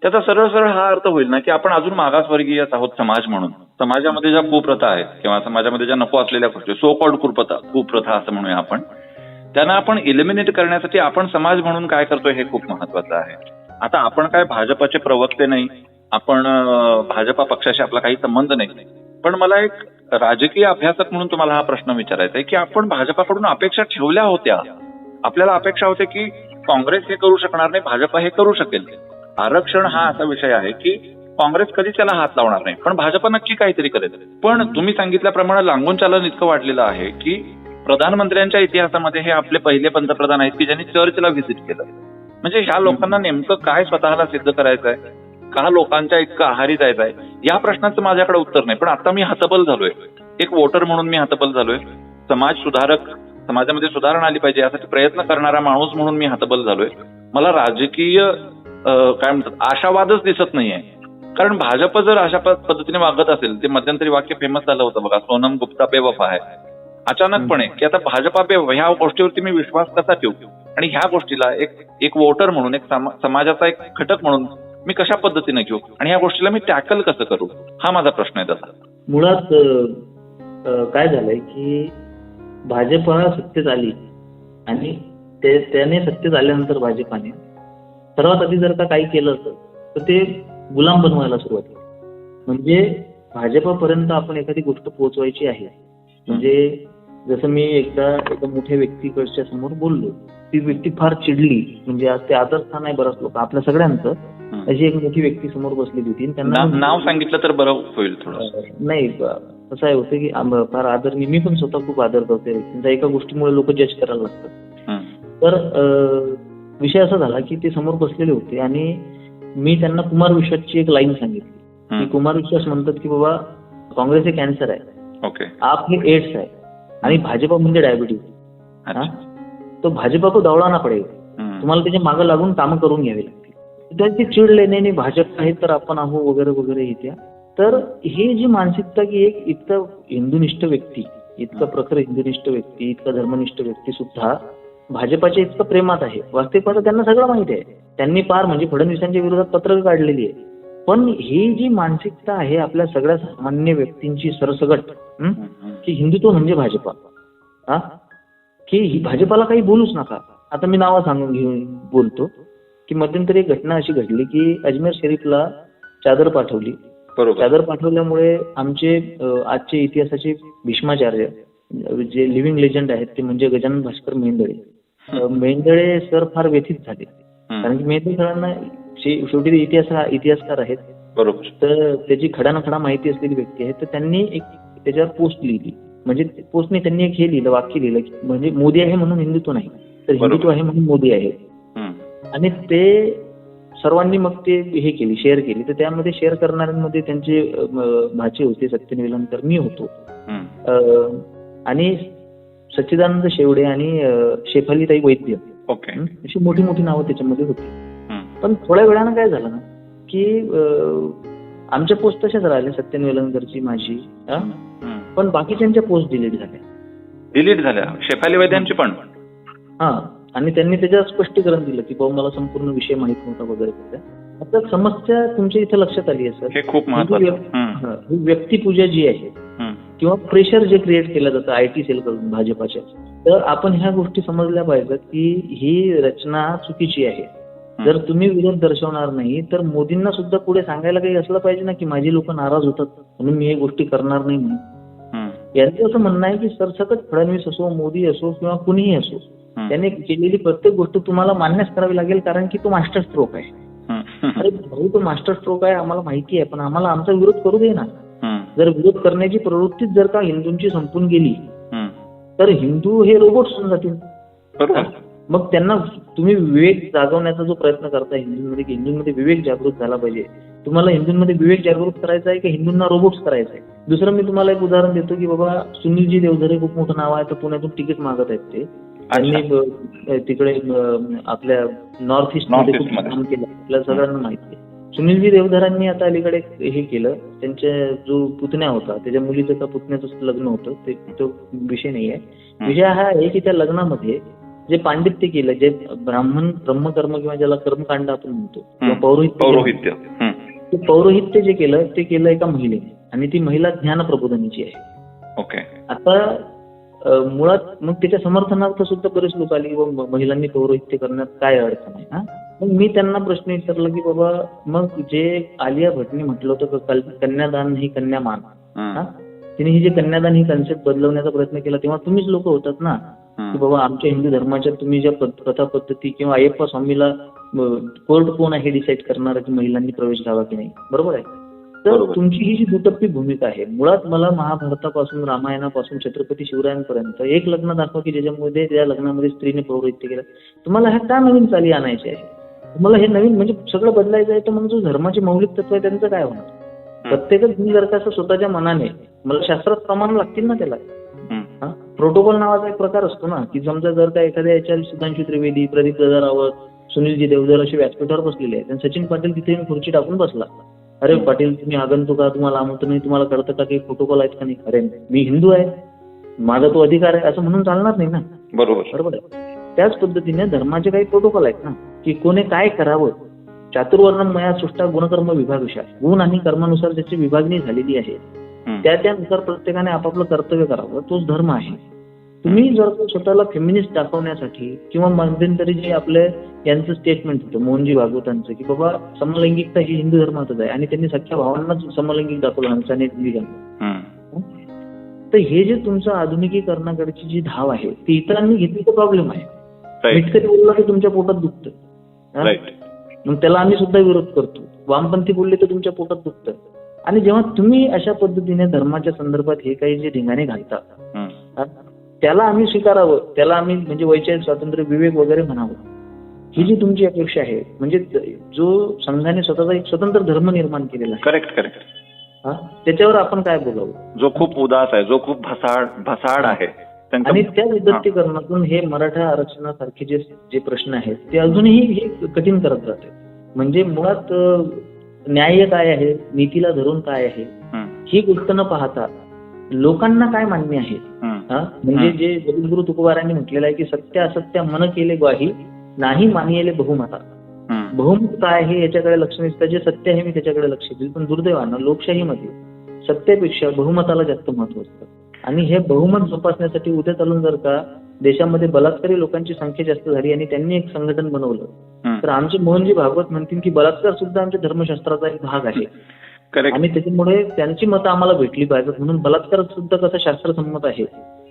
त्याचा सरळ सरळ हा अर्थ होईल ना की आपण अजून मागासवर्गीयच आहोत समाज म्हणून. समाजामध्ये ज्या कुप्रथा आहेत किंवा समाजामध्ये ज्या नको असलेल्या गोष्टी, सो कॉल्ड कुप्रथा असं म्हणूया आपण, त्यांना आपण इलिमिनेट करण्यासाठी आपण समाज म्हणून काय करतोय हे खूप महत्वाचं आहे. आता आपण काय भाजपाचे प्रवक्ते नाही, आपण भाजपा पक्षाशी आपला काही संबंध नाही, पण मला एक राजकीय अभ्यासक म्हणून तुम्हाला हा प्रश्न विचारायचा आहे की आपण भाजपाकडून अपेक्षा ठेवल्या होत्या. आपल्याला अपेक्षा होते की काँग्रेस हे करू शकणार नाही, भाजपा हे करू शकेल. आरक्षण हा असा विषय आहे की काँग्रेस कधीच त्याला हात लावणार नाही, पण भाजपा नक्की काहीतरी करेल. पण तुम्ही सांगितल्याप्रमाणे लांगून चालन इतकं वाढलेलं आहे की प्रधानमंत्र्यांच्या इतिहासामध्ये हे आपले पहिले पंतप्रधान आहेत की ज्यांनी चर्चला व्हिजिट केलं. म्हणजे ह्या लोकांना नेमकं काय स्वतःला सिद्ध करायचं आहे, का लोकांच्या इतकं आहारी जायचं आहे, या प्रश्नाचं माझ्याकडे उत्तर नाही. पण आता मी हतबल झालोय, एक वोटर म्हणून मी हतबल झालोय, समाज सुधारक, समाजामध्ये सुधारणा आली पाहिजे यासाठी प्रयत्न करणारा माणूस म्हणून मी हतबल झालोय. मला राजकीय काय म्हणतात आशावादच दिसत नाहीये. कारण भाजप जर अशा पद्धतीने वागत असेल, ते मध्यंतरी वाक्य फेमस झालं होतं बघा, सोनम गुप्ता बेवफा आहे, अचानकपणे की आता भाजपा बेवफा, ह्या गोष्टीवरती मी विश्वास कसा ठेवू आणि ह्या गोष्टीला एक वोटर म्हणून, एक समाजाचा एक घटक म्हणून मी कशा पद्धतीने घेऊ आणि ह्या गोष्टीला मी टॅकल कसं करू, हा माझा प्रश्न आहे. तसा मुळात काय झालंय की भाजप सत्तेत आली आणि त्याने सत्तेत आल्यानंतर भाजपाने सर्वात आधी जर का काही केलं असतं तर ते गुलाम बनवायला सुरुवात केली. म्हणजे भाजपापर्यंत आपण एखादी गोष्ट पोहोचवायची आहे, म्हणजे जसं मी एकदा एका मोठ्या व्यक्तीकडच्या समोर बोललो, ती व्यक्ती फार चिडली, म्हणजे आज ते आदरस्थान आहे बऱ्याच लोक आपल्या सगळ्यांचं, अशी एक मोठी व्यक्ती समोर बसलेली होती. त्यांना नाव सांगितलं तर बरं होईल थोडं. नाही, कसं आहे होतं की फार आदरणीय, मी पण स्वतः खूप आदर करते त्यांचा, एका गोष्टीमुळे लोक जज करायला लागतात. तर विषय असा झाला की ते समोर बसलेले होते आणि मी त्यांना कुमार विश्वासची एक लाईन सांगितली की कुमार विश्वास म्हणतात की बाबा काँग्रेस हे कॅन्सर आहे, ओके, आप हे एड्स आहे आणि भाजपा म्हणजे डायबिटीज. तो भाजपा को दौडाना पडेल, तुम्हाला त्याच्या मागे लागून कामं करून घ्यावी लागतील. तर ते चिडले, नाही भाजप आहे तर आपण आहो वगैरे वगैरे येत्या. तर हे जी मानसिकता की एक इतकं हिंदुनिष्ठ व्यक्ती, इतकं प्रखर हिंदुनिष्ठ व्यक्ती, इतकं धर्मनिष्ठ व्यक्ती सुद्धा भाजपाच्या इतकं प्रेमात आहे. वास्तविकता त्यांना सगळं माहिती आहे, त्यांनी पार म्हणजे फडणवीसांच्या विरोधात पत्रक काढलेली आहे. पण ही जी मानसिकता आहे आपल्या सगळ्या सामान्य व्यक्तींची सरसगट, की हिंदुत्व म्हणजे भाजपा, की भाजपाला काही बोलूच नका. आता मी नावं सांगून घेऊन बोलतो की मध्यंतरी एक घटना अशी घडली की अजमेर शरीफला चादर पाठवली. चादर पाठवल्यामुळे आमचे आजचे इतिहासाचे भीष्माचार्य जे लिव्हिंग लेजंड आहेत ते म्हणजे गजानन भास्कर मेहेंदळे, मेंदळे सर फार व्यथित झाले. कारण की मेंदळकरांना शेवटी ते इतिहासकार आहेत. बरोबर. तर त्याची खडानखडा माहिती असलेली व्यक्ती आहे. तर त्यांनी एक त्याच्यावर पोस्ट लिहिली. म्हणजे पोस्टने त्यांनी एक हे लिहिलं, वाक्य लिहिलं की म्हणजे मोदी आहे म्हणून हिंदुत्व नाही, तर हिंदुत्व आहे म्हणून मोदी आहे. आणि ते सर्वांनी मग ते हे केली, शेअर केली. तर त्यामध्ये शेअर करणाऱ्यांमध्ये त्यांचे भाचे होते सत्यन वेलणकर, मी होतो, आणि सच्चिदानंद शेवडे आणि शेफालीताई वैद्य, अशी मोठी मोठी नावं त्याच्यामध्ये होती. पण थोड्या वेळानं काय झालं ना की आमच्या पोस्ट तशाच राहिल्या, सत्यन वेलणकरची, माझी, पण बाकीच्यांच्या पोस्ट डिलीट झाल्या शेफाली वैद्यांची पण. आणि त्यांनी त्याच्यात स्पष्टीकरण दिलं की बाबा मला संपूर्ण विषय माहित नव्हता वगैरे. आता समस्या तुमच्या इथे लक्षात आली आहे सर, हे खूप महत्त्वाचं. ही व्यक्तिपूजा जी आहे किंवा प्रेशर जे क्रिएट केलं जातं IT सेल कडून भाजपाच्या, तर आपण ह्या गोष्टी समजल्या पाहिजेत की ही रचना चुकीची आहे. जर तुम्ही विरोध दर्शवणार नाही तर मोदींना सुद्धा पुढे सांगायला काही असलं पाहिजे ना की माझी लोक नाराज होतात म्हणून मी हे गोष्टी करणार नाही म्हणून. यांचं असं म्हणणं आहे की सरसकट फडणवीस असो, मोदी असो किंवा कुणीही असो, त्याने केलेली प्रत्येक गोष्ट तुम्हाला मान्यच करावी लागेल, कारण की तो मास्टर स्ट्रोक आहे. अरे भाऊ, तो मास्टर स्ट्रोक आहे, आम्हाला माहिती आहे, पण आम्हाला आमचा विरोध करू दे ना. जर विरोध करण्याची प्रवृत्तीच जर का हिंदूंची संपून गेली तर हिंदू हे रोबोट होऊन जातील. मग त्यांना तुम्ही विवेक जागवण्याचा जो प्रयत्न करताय हिंदूंमध्ये, की हिंदूंमध्ये विवेक जागृत झाला पाहिजे, तुम्हाला हिंदूंमध्ये विवेक जागृत करायचा आहे की हिंदूंना रोबोट्स करायचं आहे? दुसरं मी तुम्हाला एक उदाहरण देतो की बाबा सुनीलजी देवधरे खूप मोठं नाव आहे, तर पुण्यातून तिकीट मागत आहेत ते. त्यांनी तिकडे आपल्या नॉर्थ ईस्ट मध्ये खूप काम केलं, आपल्याला सगळ्यांना माहिती आहे. सुनीलजी देवधरांनी आता अलीकडे हे केलं, त्यांच्या जो पुतण्या होता त्याच्या मुलीचं का पुतण्याचं लग्न होतं, ते तो विषय नाही आहे. विषय हा आहे की त्या लग्नामध्ये जे पांडित्य केलं, जे ब्रह्मकर्म किंवा ज्याला कर्मकांड आपण म्हणतो किंवा पौरोहित्य, ते पौरोहित्य जे केलं ते केलं एका महिलेने, आणि ती महिला ज्ञान प्रबोधिनीची आहे. आता मुळात मग त्याच्या समर्थनार्थ सुद्धा बरेच लोक आले की बाबा महिलांनी पौरोहित्य करण्यात काय अडचण आहे. मग मी त्यांना प्रश्न विचारला की बाबा मग जे आलिया भट्टने म्हटलं होतं कन्यादान ही कन्यामान, तिने ही जे कन्यादान ही कन्सेप्ट बदलवण्याचा प्रयत्न केला तेव्हा तुम्हीच लोक होतात ना की बाबा आमच्या हिंदू धर्माच्या तुम्ही ज्या प्रथा पद्धती किंवा अय्यप्पा स्वामीला कोर्ट कोण आहे डिसाईड करणार की महिलांनी प्रवेश घ्यावा की नाही, बरोबर आहे? तर तुमची ही जी दुटप्पी भूमिका आहे, मुळात मला महाभारतापासून रामायणापासून छत्रपती शिवरायांपर्यंत एक लग्न दाखवा की ज्याच्यामध्ये त्या लग्नामध्ये स्त्रीने पौरोहित्य केलं. तुम्हाला ह्या का नवीन चाली आणायचे आहे? तुम्हाला हे नवीन म्हणजे सगळं बदलायचं आहे, तर मग जो धर्माचे मौलिक तत्व आहे त्यांचं काय होणार? प्रत्येकच जर का असं स्वतःच्या मनाने, मला शास्त्रात प्रमाण लागतील ना त्याला. प्रोटोकॉल नावाचा एक प्रकार असतो ना की समजा जर का एखाद्या याच्या सुधांशु त्रिवेदी, प्रदीप दादा रावत, सुनीलजी देवधर असे व्यासपीठावर बसलेले आहेत, आणि सचिन पाटील तिथे खुर्ची टाकून बसला, अरे पाटील तुम्ही आगंतुक का, तुम्हाला आमंत्रण नाही, तुम्हाला कळतं का की प्रोटोकॉल आहेत का नाही? अरे मी हिंदू आहे, माझा तो अधिकार आहे, असं म्हणून चालणार नाही ना. बरोबर आहे. त्याच पद्धतीने धर्माचे काही प्रोटोकॉल आहेत ना की कोणी काय करावं. चातुर्वर्णम मया सृष्टा गुणकर्म विभागशा, गुण आणि कर्मानुसार ज्याची विभागणी झालेली आहे त्यानुसार प्रत्येकाने आपापलं कर्तव्य करावं, तोच धर्म आहे. तुम्ही जर स्वतःला फेमिनिस्ट दाखवण्यासाठी किंवा मध्यंतरी जे आपले यांचं स्टेटमेंट होतं मोहनजी भागवतांचं की बाबा समलैंगिकता ही हिंदू धर्मातच आहे, आणि त्यांनी सख्या भावांनाच समलैंगिक दाखवलं हंसाने दिव्यांना. तर हे जे तुमचं आधुनिकीकरणाकडची जी धाव आहे ती इतरांनी घेतली तर प्रॉब्लेम आहे. मिटकरी बोलला की तुमच्या पोटात दुखतं, मग त्याला आम्ही सुद्धा विरोध करतो. वामपंथी बोलले तर तुमच्या पोटात दुखतं. आणि जेव्हा तुम्ही अशा पद्धतीने धर्माच्या संदर्भात हे काही जे ढिंगाणे घालता त्याला आम्ही स्वीकारावं, त्याला आम्ही म्हणजे वैचारिक स्वातंत्र्य, विवेक वगैरे म्हणावं, ही जी तुमची अपेक्षा आहे. म्हणजे जो संघाने स्वतःचा एक स्वतंत्र धर्म निर्माण केलेला आहे, करेक्ट, त्याच्यावर आपण काय बोलावं? जो खूप उदास आहे, जो खूप भसाड आहे. आणि त्या विद्युतीकरणातून हे मराठा आरक्षणासारखे जे प्रश्न आहेत ते अजूनही हे कठीण करत जाते. म्हणजे मुळात न्याय काय आहे, नीतीला धरून काय आहे, ही गोष्ट न पाहता लोकांना काय मान्य आहे. म्हणजे जे जगद्गुरु तुकोबारांनी म्हटलेलं आहे की सत्य असत्य मन केले ग्वाही, नाही मानियले बहुमता. बहुमत काय आहे याच्याकडे लक्ष नसतं, जे सत्य आहे मी त्याच्याकडे लक्ष देईल. पण दुर्दैवानं लोकशाहीमध्ये सत्यापेक्षा बहुमताला जास्त महत्व असतं. आणि हे बहुमत जोपासण्यासाठी उद्या चालून जर का देशामध्ये बलात्कारी लोकांची संख्या जास्त झाली आणि त्यांनी एक संघटन बनवलं तर आमचे मोहनजी भागवत म्हणतील की बलात्कार सुद्धा आमच्या धर्मशास्त्राचा एक भाग आहे. आणि त्याच्यामुळे त्यांची मतं आम्हाला भेटली पाहिजेत, म्हणून बलात्कार सुद्धा कसं शास्त्रसंमत आहे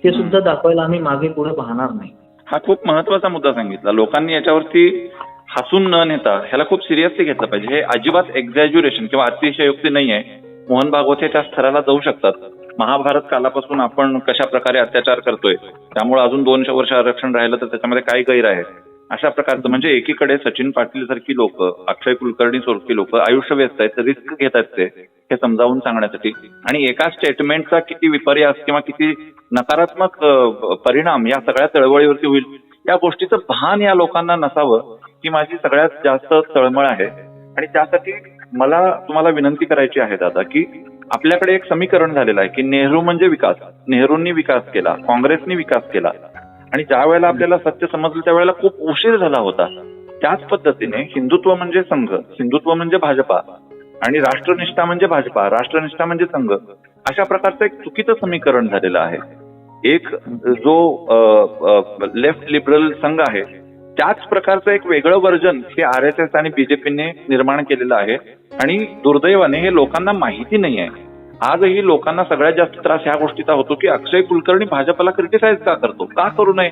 ते सुद्धा दाखवायला आम्ही मागे पुढे पाहणार नाही. हा खूप महत्वाचा मुद्दा सांगितला. लोकांनी याच्यावरती हसून न नेता ह्याला खूप सिरियसली घेतलं पाहिजे. हे अजिबात एक्झॅज्युरेशन किंवा अतिशयोक्ती नाही आहे. मोहन भागवत त्या स्तराला जाऊ शकतात. महाभारत कालापासून आपण कशा प्रकारे अत्याचार करतोय, त्यामुळे अजून 200 वर्ष आरक्षण राहिलं तर त्याच्यामध्ये काय गैर आहे, अशा प्रकारचं. म्हणजे एकीकडे सचिन पाटील सारखी लोक, अक्षय कुलकर्णी सारखी लोक आयुष्य व्यस्त आहेत, रिस्क घेत आहेत ते हे समजावून सांगण्यासाठी. आणि एका स्टेटमेंटचा किती विपर्यास किंवा किती नकारात्मक परिणाम या सगळ्या चळवळीवरती होईल या गोष्टीचं भान या लोकांना नसावं ही माझी सगळ्यात जास्त तळमळ आहे. आणि त्यासाठी मला तुम्हाला विनंती करायची आहे दादा, की आपल्याकडे एक समीकरण झालेलं आहे की नेहरू म्हणजे विकास, नेहरूंनी विकास केला, काँग्रेसनी विकास केला. आणि ज्या वेळेला आपल्याला सत्य समजलं त्यावेळेला खूप उशीर झाला होता. त्याच पद्धतीने हिंदुत्व म्हणजे संघ, हिंदुत्व म्हणजे भाजपा आणि राष्ट्रनिष्ठा म्हणजे भाजपा, राष्ट्रनिष्ठा म्हणजे संघ, अशा प्रकारचं एक चुकीचं समीकरण झालेलं आहे. एक जो लेफ्ट लिबरल संघ आहे त्याच प्रकारचं एक वेगळं व्हर्जन हे RSS आणि बीजेपीने निर्माण केलेलं आहे. आणि दुर्दैवाने हे लोकांना माहिती नाही आहे. आजही लोकांना सगळ्यात जास्त त्रास ह्या गोष्टीचा होतो की अक्षय कुलकर्णी भाजपला क्रिटिसाइज का करतो, का करू नये.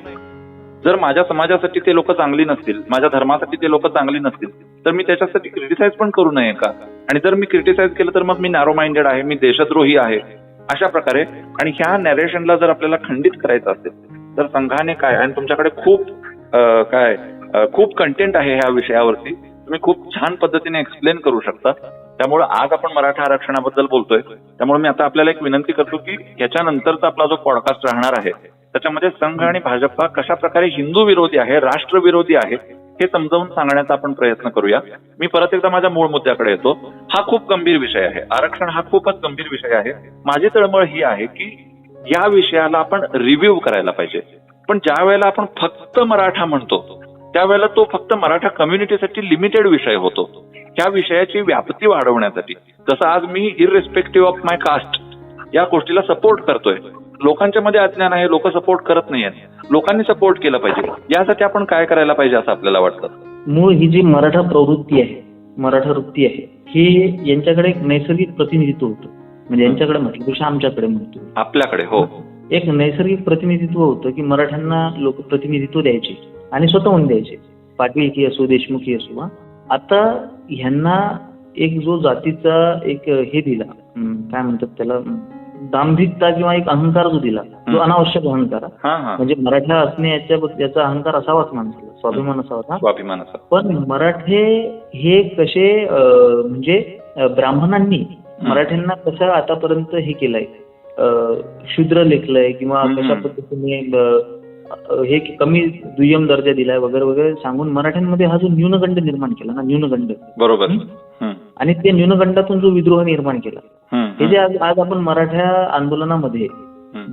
जर माझ्या समाजासाठी ते लोक चांगली नसतील, माझ्या धर्मासाठी ते लोक चांगली नसतील तर मी त्याच्यासाठी क्रिटिसाइज पण करू नये का. आणि जर मी क्रिटिसाइज केलं तर मग मी नॅरो माइंडेड आहे, मी देशद्रोही आहे, अशा प्रकारे. आणि ह्या नॅरेशनला जर आपल्याला खंडित करायचं असेल तर संघाने काय, आणि तुमच्याकडे खूप कंटेंट आहे ह्या विषयावरती, तुम्ही खूप छान पद्धतीने एक्सप्लेन करू शकता. त्यामुळे आज आपण मराठा आरक्षणाबद्दल बोलतोय. त्यामुळे मी आता आपल्याला एक विनंती करतो की याच्यानंतरचा आपला जो पॉडकास्ट राहणार आहे त्याच्यामध्ये संघ आणि भाजपा कशा प्रकारे हिंदू विरोधी आहे, राष्ट्र विरोधी आहे हे समजावून सांगण्याचा आपण प्रयत्न करूया. मी परत एकदा माझ्या मूळ मुद्द्याकडे येतो. हा खूप गंभीर विषय आहे, आरक्षण हा खूपच गंभीर विषय आहे. माझी तळमळ ही आहे की या विषयाला आपण रिव्ह्यू करायला पाहिजे. पण ज्या वेळेला आपण फक्त मराठा म्हणतो त्यावेळेला तो फक्त मराठा कम्युनिटीसाठी लिमिटेड विषय होतो. ह्या विषयाची व्याप्ती वाढवण्यासाठी, जसं आज मी इररिस्पेक्टिव्ह ऑफ माय कास्ट या गोष्टीला सपोर्ट करतोय, लोकांच्या मध्ये अज्ञान आहे, लोक सपोर्ट करत नाहीयेत, लोकांनी सपोर्ट केलं पाहिजे. यासाठी आपण काय करायला पाहिजे असं आपल्याला वाटतं? मूळ ही जी मराठा प्रवृत्ती आहे, मराठा वृत्ती आहे, ही यांच्याकडे एक नैसर्गिक प्रतिनिधित्व होतं. म्हणजे यांच्याकडे म्हटलं पेक्षा आमच्याकडे म्हणतो, आपल्याकडे हो एक नैसर्गिक प्रतिनिधित्व होतं की मराठ्यांना लोक प्रतिनिधित्व द्यायचे आणि स्वतःहून द्यायचे, पाटील की असो, देशमुखी असो. आता ह्यांना एक जो जातीचा एक हे दिला, काय म्हणतात त्याला, दांभिकता किंवा एक अहंकार जो दिला, तो अनावश्यक अहंकार. म्हणजे मराठा असणे याचा अहंकार असावाच माणसाला, स्वाभिमान असावा, स्वाभिमान असावा. पण मराठे हे कसे, म्हणजे ब्राह्मणांनी मराठ्यांना कसं आतापर्यंत हे केलंय, शूद्र लेखलंय किंवा कशा पद्धतीने हे कमी दुय्यम दर्जा दिलाय वगैरे वगैरे सांगून मराठ्यांमध्ये हा जो न्यूनगंड निर्माण केला ना, न्यूनगंड, बरोबर, आणि त्या न्यूनगंडातून जो विद्रोह निर्माण केला, हे जे आज आपण मराठा आंदोलनामध्ये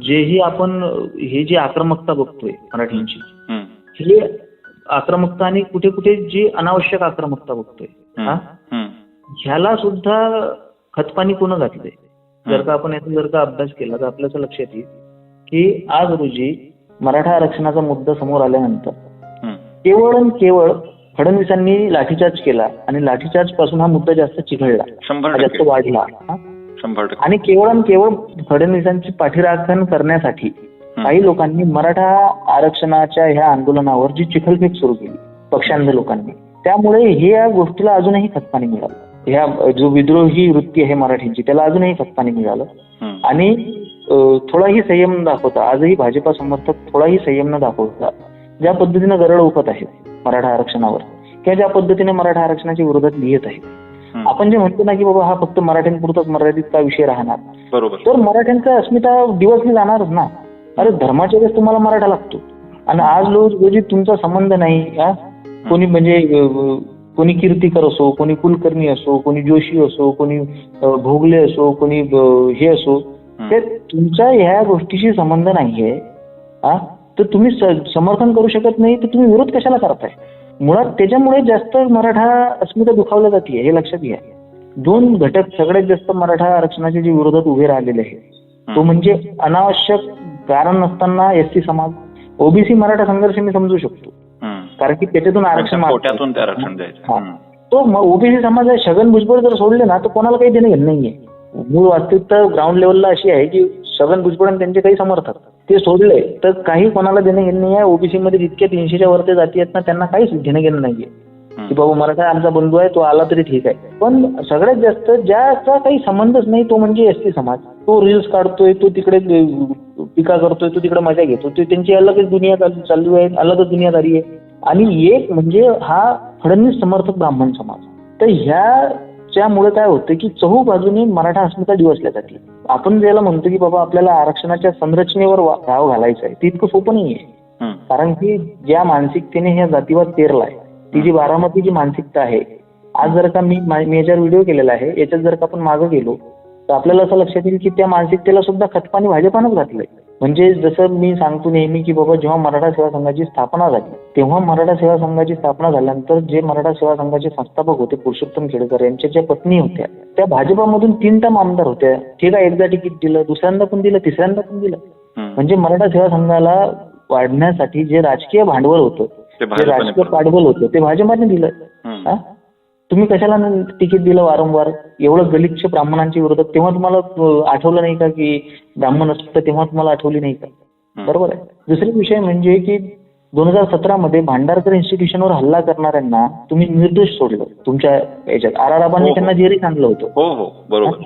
जेही आपण हे जी आक्रमकता बघतोय मराठ्यांची, ही आक्रमकता आणि कुठे कुठे जी अनावश्यक आक्रमकता बघतोय, ह्याला सुद्धा खतपाणी कोण घातलंय. जर का आपण याचा जर का अभ्यास केला तर आपल्याला लक्षात येईल की आज रोजी मराठा आरक्षणाचा मुद्दा समोर आल्यानंतर केवळ आणि केवळ फडणवीसांनी लाठीचार्ज केला आणि लाठीचार्ज पासून हा मुद्दा जास्त चिघळला, जास्त वाढला. आणि केवळ आणि केवळ फडणवीसांची पाठीराखण करण्यासाठी काही लोकांनी मराठा आरक्षणाच्या ह्या आंदोलनावर जी चिखलफेक सुरू केली पक्षांध लोकांनी, त्यामुळे हे या गोष्टीला अजूनही खतपाणी मिळालं. ह्या जो विद्रोही वृत्ती आहे मराठींची त्याला अजूनही खतपाणी मिळालं. आणि थोडाही संयम दाखवता, आजही भाजपा समर्थक थोडाही संयम न दाखवता ज्या पद्धतीनं गरळ ओकत आहेत मराठा आरक्षणावर किंवा ज्या पद्धतीने मराठा आरक्षणाच्या विरोधात लिहित आहेत, आपण जे म्हणतो ना की बाबा हा फक्त मराठ्यांपुरताच मर्यादित का विषय राहणार, बरोबर, तर मराठ्यांचा अस्मिता दिवसनी जाणारच ना. अरे धर्माच्या वेळेस तुम्हाला मराठा लागतो आणि आज रोजी तुमचा संबंध नाही. कोणी म्हणजे कोणी कीर्तीकर असो, कोणी कुलकर्णी असो, कोणी जोशी असो, कोणी भोगले असो, कोणी हे असो, ते तुमचा ह्या गोष्टीशी संबंध नाहीये, तर तुम्ही समर्थन करू शकत नाही, तर तुम्ही विरोध कशाला करताय. मुळात त्याच्यामुळे जास्त मराठा अस्मिता दुखावल्या जाते, हे लक्षात घ्या. दोन घटक सगळ्यात जास्त मराठा आरक्षणाच्या जे विरोधात उभे राहिलेले आहेत, तो म्हणजे अनावश्यक कारण नसताना एसटी समाज, ओबीसी मराठा संघर्ष मी समजू शकतो, कारण की त्याच्यातून आरक्षण द्यायचं. तो ओबीसी समाज छगन भुजबळ जर सोडले ना तर कोणाला काही देणं घेणं नाहीये. मूळ वास्तविकता ग्राउंड लेवलला अशी आहे की छगन भुजबळ आणि त्यांचे काही समर्थक ते सोडले तर काही कोणाला देणं घेणं नाही आहे. ओबीसी मध्ये जितके 300च्या वरती जाती आहेत ना त्यांना काहीच घेणं घेणं नाहीये की बाबा मराठा आमचा बंधू आहे तो आला तरी ठीक आहे. पण सगळ्यात जास्त ज्याचा काही संबंधच नाही तो म्हणजे एसटी समाज. तो रील्स काढतोय, तो तिकडे टीका करतोय, तो तिकडे मजा घेतो, तो त्यांची अलगच दुनिया चालू आहे, अलगच दुनियादारी आहे. आणि एक म्हणजे हा फडणवीस समर्थक ब्राह्मण समाज. तर ह्याच्यामुळे काय होतं की चहू बाजूने मराठा अस्मिता दिवसल्या जाते. आपण ज्याला म्हणतो की बाबा आपल्याला आरक्षणाच्या संरचनेवर घाव घालायचा आहे ते इतकं सोपं नाहीये. कारण की ज्या मानसिकतेने ह्या जातीवाद पेरलाय ती जी बारामतीची मानसिकता आहे. आज जर का मी याच्यावर व्हिडिओ केलेला आहे, याच्यात जर का आपण मागं गेलो तर आपल्याला असं लक्षात येईल की त्या मानसिकतेला सुद्धा खतपाणी भाजपानंच घातलंय. म्हणजे जसं मी सांगतो नेहमी की बाबा जेव्हा मराठा सेवा संघाची स्थापना झाली तेव्हा मराठा सेवा संघाची स्थापना झाल्यानंतर जे मराठा सेवा संघाचे संस्थापक होते पुरुषोत्तम खेडेकर यांच्या ज्या पत्नी होत्या त्या भाजपामधून 3 टर्म आमदार होत्या. ठीक आहे, एकदा तिकीट दिलं, दुसऱ्यांदा पण दिलं, तिसऱ्यांदा पण दिलं. म्हणजे मराठा सेवा संघाला वाढण्यासाठी जे राजकीय भांडवल होतं, जे राजकीय पाठबळ होतं ते भाजपाने दिलं. तुम्ही कशाला तिकीट दिलं वारंवार एवढं गलिच्छ ब्राह्मणांच्या विरोधात? तेव्हा तुम्हाला आठवलं नाही का की ब्राह्मण असतं, तेव्हा तुम्हाला आठवली नाही का? बरोबर आहे. दुसरी विषय म्हणजे की 2017 मध्ये भांडारकर इन्स्टिट्यूशनवर हल्ला करणाऱ्यांना तुम्ही निर्दोष सोडलं. तुमच्या याच्यात आराराबांनी त्यांना जेरीत आणलं होतं. बरोबर.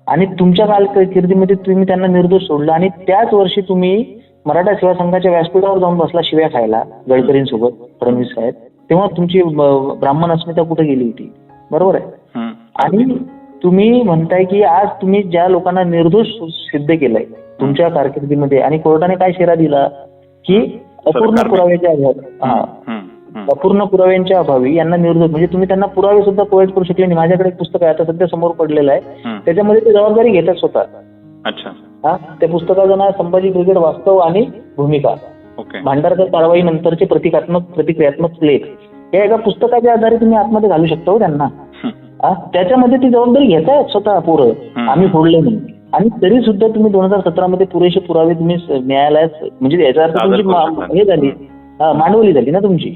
आणि तुमच्या कारकिर्दीमध्ये तुम्ही त्यांना निर्दोष सोडलं आणि त्याच वर्षी तुम्ही मराठा सेवा संघाच्या व्यासपीठावर जाऊन बसला शिव्या खायला गडकरींसोबत, फडणवीस साहेब. तेव्हा तुमची ब्राह्मण अस्मिता कुठे गेली होती? बरोबर आहे. आणि तुम्ही म्हणताय की आज तुम्ही ज्या लोकांना निर्दोष सिद्ध केलंय तुमच्या कारकिर्दीमध्ये आणि कोर्टाने काय शेरा दिला की अपूर्ण पुराव्यांच्या अभावी यांना निर्दोष, म्हणजे तुम्ही त्यांना पुरावे सुद्धा प्रोव्हाइड करू शकले नाही. माझ्याकडे एक पुस्तक आहे आता सध्या समोर पडलेलं आहे, त्याच्यामध्ये ते जबाबदारी घेतात स्वतः. त्या पुस्तकाचं नाव संभाजी ब्रिगेड वास्तव आणि भूमिका, भांडारकर कारवाई नंतरचे प्रतिक्रियात्मक लेख. या एका पुस्तकाच्या आधारे तुम्ही आतमध्ये घालू शकता हो त्यांना. त्याच्यामध्ये ती जबाबदारी घेतायत स्वतः पोरं, आम्ही फोडले नाही. आणि तरी सुद्धा तुम्ही 2017 मध्ये पुरेसे पुरावे तुम्ही न्यायालयात, म्हणजे याचा अर्थ तुमची हे झाली, मांडवली झाली ना तुमची.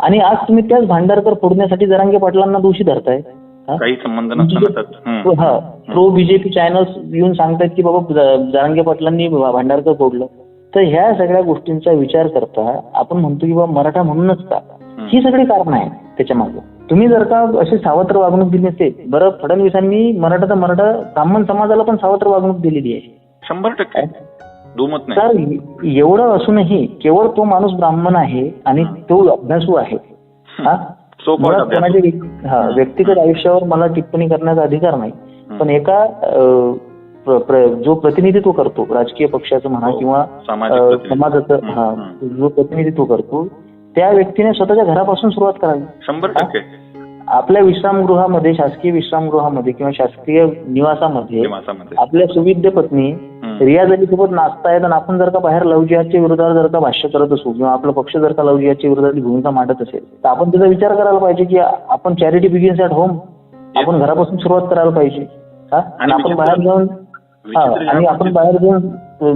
आणि आज तुम्ही त्याच भांडारकर फोडण्यासाठी जरांगे पाटलांना दोषी धरताय. काही संबंध नसताना प्रो बीजेपी चॅनल्स येऊन सांगतायत की बाबा जरांगे पाटलांनी भांडारकर फोडलं. तर ह्या सगळ्या गोष्टींचा विचार करता आपण म्हणतो की बाबा मराठा म्हणूनच का, ही सगळी कारण आहे त्याच्या मागे. तुम्ही जर का अशी सावत्र वागणूक दिली नसते, बरं फडणवीसांनी मराठा ब्राह्मण समाजाला पण सावत्र वागणूक दिलेली आहे 100%. दुमत नाही. तर एवढं असूनही केवळ तो माणूस ब्राह्मण आहे आणि तो अभ्यासू आहे. व्यक्तिगत आयुष्यावर मला टिप्पणी करण्याचा अधिकार नाही, पण एका जो प्रतिनिधित्व करतो राजकीय पक्षाचं म्हणा किंवा समाजाचं जो प्रतिनिधित्व करतो त्या व्यक्तीने स्वतःच्या घरापासून सुरुवात करावी. 100%. आपल्या विश्रामगृहामध्ये, शासकीय विश्रामगृहामध्ये किंवा शासकीय निवासामध्ये आपल्या सुविद्य पत्नी रियाज अली सोबत नाचतायत आणि आपण जर का बाहेर लव्ह जिहादच्या विरोधात जर का भाष्य करत असू किंवा आपला पक्ष जर का लव्ह जिहादच्या विरोधात भूमिका मांडत असेल तर आपण त्याचा विचार करायला पाहिजे की आपण चॅरिटी बिगिन्स ॲट होम, आपण घरापासून सुरुवात करायला पाहिजे. आणि आपण बाहेर जाऊन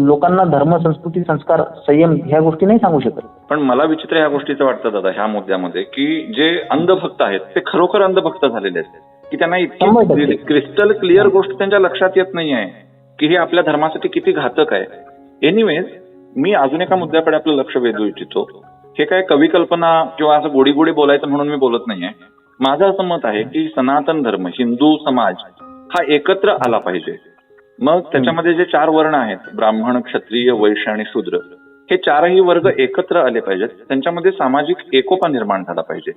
लोकांना धर्म, संस्कृती, संस्कार, संयम ह्या गोष्टी नाही सांगू शकत. पण मला विचित्र ह्या गोष्टीचं वाटतं दादा ह्या मुद्द्यामध्ये की जे अंधभक्त आहेत ते खरोखर अंधभक्त झालेले आहेत की त्यांना इतकी क्रिस्टल क्लिअर गोष्ट त्यांच्या लक्षात येत नाही आहे की हे आपल्या धर्मासाठी किती घातक आहे. एनिवेज, मी अजून एका मुद्द्याकडे आपलं लक्ष वेधू इच्छितो. हे काय कवी कल्पना किंवा असं गोडी गोडी बोलायचं म्हणून मी बोलत नाहीये. माझं असं मत आहे की सनातन धर्म, हिंदू समाज हा एकत्र आला पाहिजे. मग त्याच्यामध्ये जे 4 वर्ण आहेत, ब्राह्मण, क्षत्रिय, वैश्य आणि शूद्र, हे 4ही वर्ग एकत्र आले पाहिजेत. त्यांच्यामध्ये सामाजिक एकोपा निर्माण झाला पाहिजे.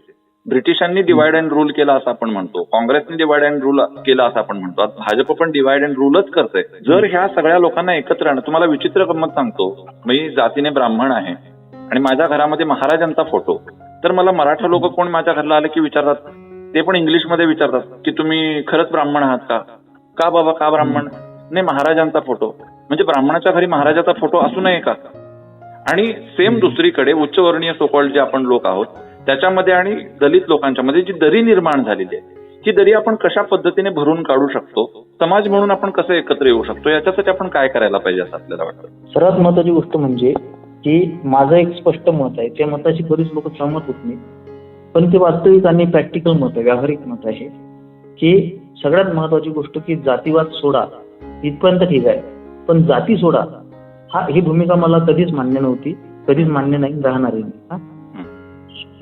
ब्रिटिशांनी डिवाइड अँड रूल केला असं आपण म्हणतो, काँग्रेसने डिवाइड अँड रूल केला असं आपण म्हणतो, आता भाजप पण डिवाइड अँड रूलच करतंय. जर ह्या सगळ्या लोकांना एकत्र आणणं, तुम्हाला विचित्र गंमत सांगतो, मी जातीने ब्राह्मण आहे आणि माझ्या घरामध्ये महाराजांचा फोटो, तर मला मराठा लोक कोण माझ्या घरला आले की विचारतात, ते पण इंग्लिशमध्ये विचारतात की तुम्ही खरंच ब्राह्मण आहात का? का बाबा, का ब्राह्मण? नाही, महाराजांचा फोटो. म्हणजे ब्राह्मणाच्या घरी महाराजाचा फोटो असू नये का? आणि सेम दुसरीकडे उच्चवर्णीय सोकॉल्ड जे आपण लोक आहोत त्याच्यामध्ये आणि दलित लोकांच्या मध्ये जी दरी निर्माण झालेली आहे, ही दरी आपण कशा पद्धतीने भरून काढू शकतो, समाज म्हणून आपण कसं एकत्र येऊ शकतो, याच्यासाठी आपण काय करायला पाहिजे असं आपल्याला वाटतं. सर्वात महत्वाची गोष्ट म्हणजे की माझं एक स्पष्ट मत आहे, त्या मताशी बरीच लोक सहमत होत नाही, पण ते वास्तविक आणि प्रॅक्टिकल मत आहे, व्यावहारिक मत आहे की सगळ्यात महत्वाची गोष्ट की जातीवाद सोडा इथपर्यंत ठीक आहे, पण जाती सोडा ही भूमिका मला कधीच मान्य नव्हती, कधीच मान्य नाही, राहणारही नाही.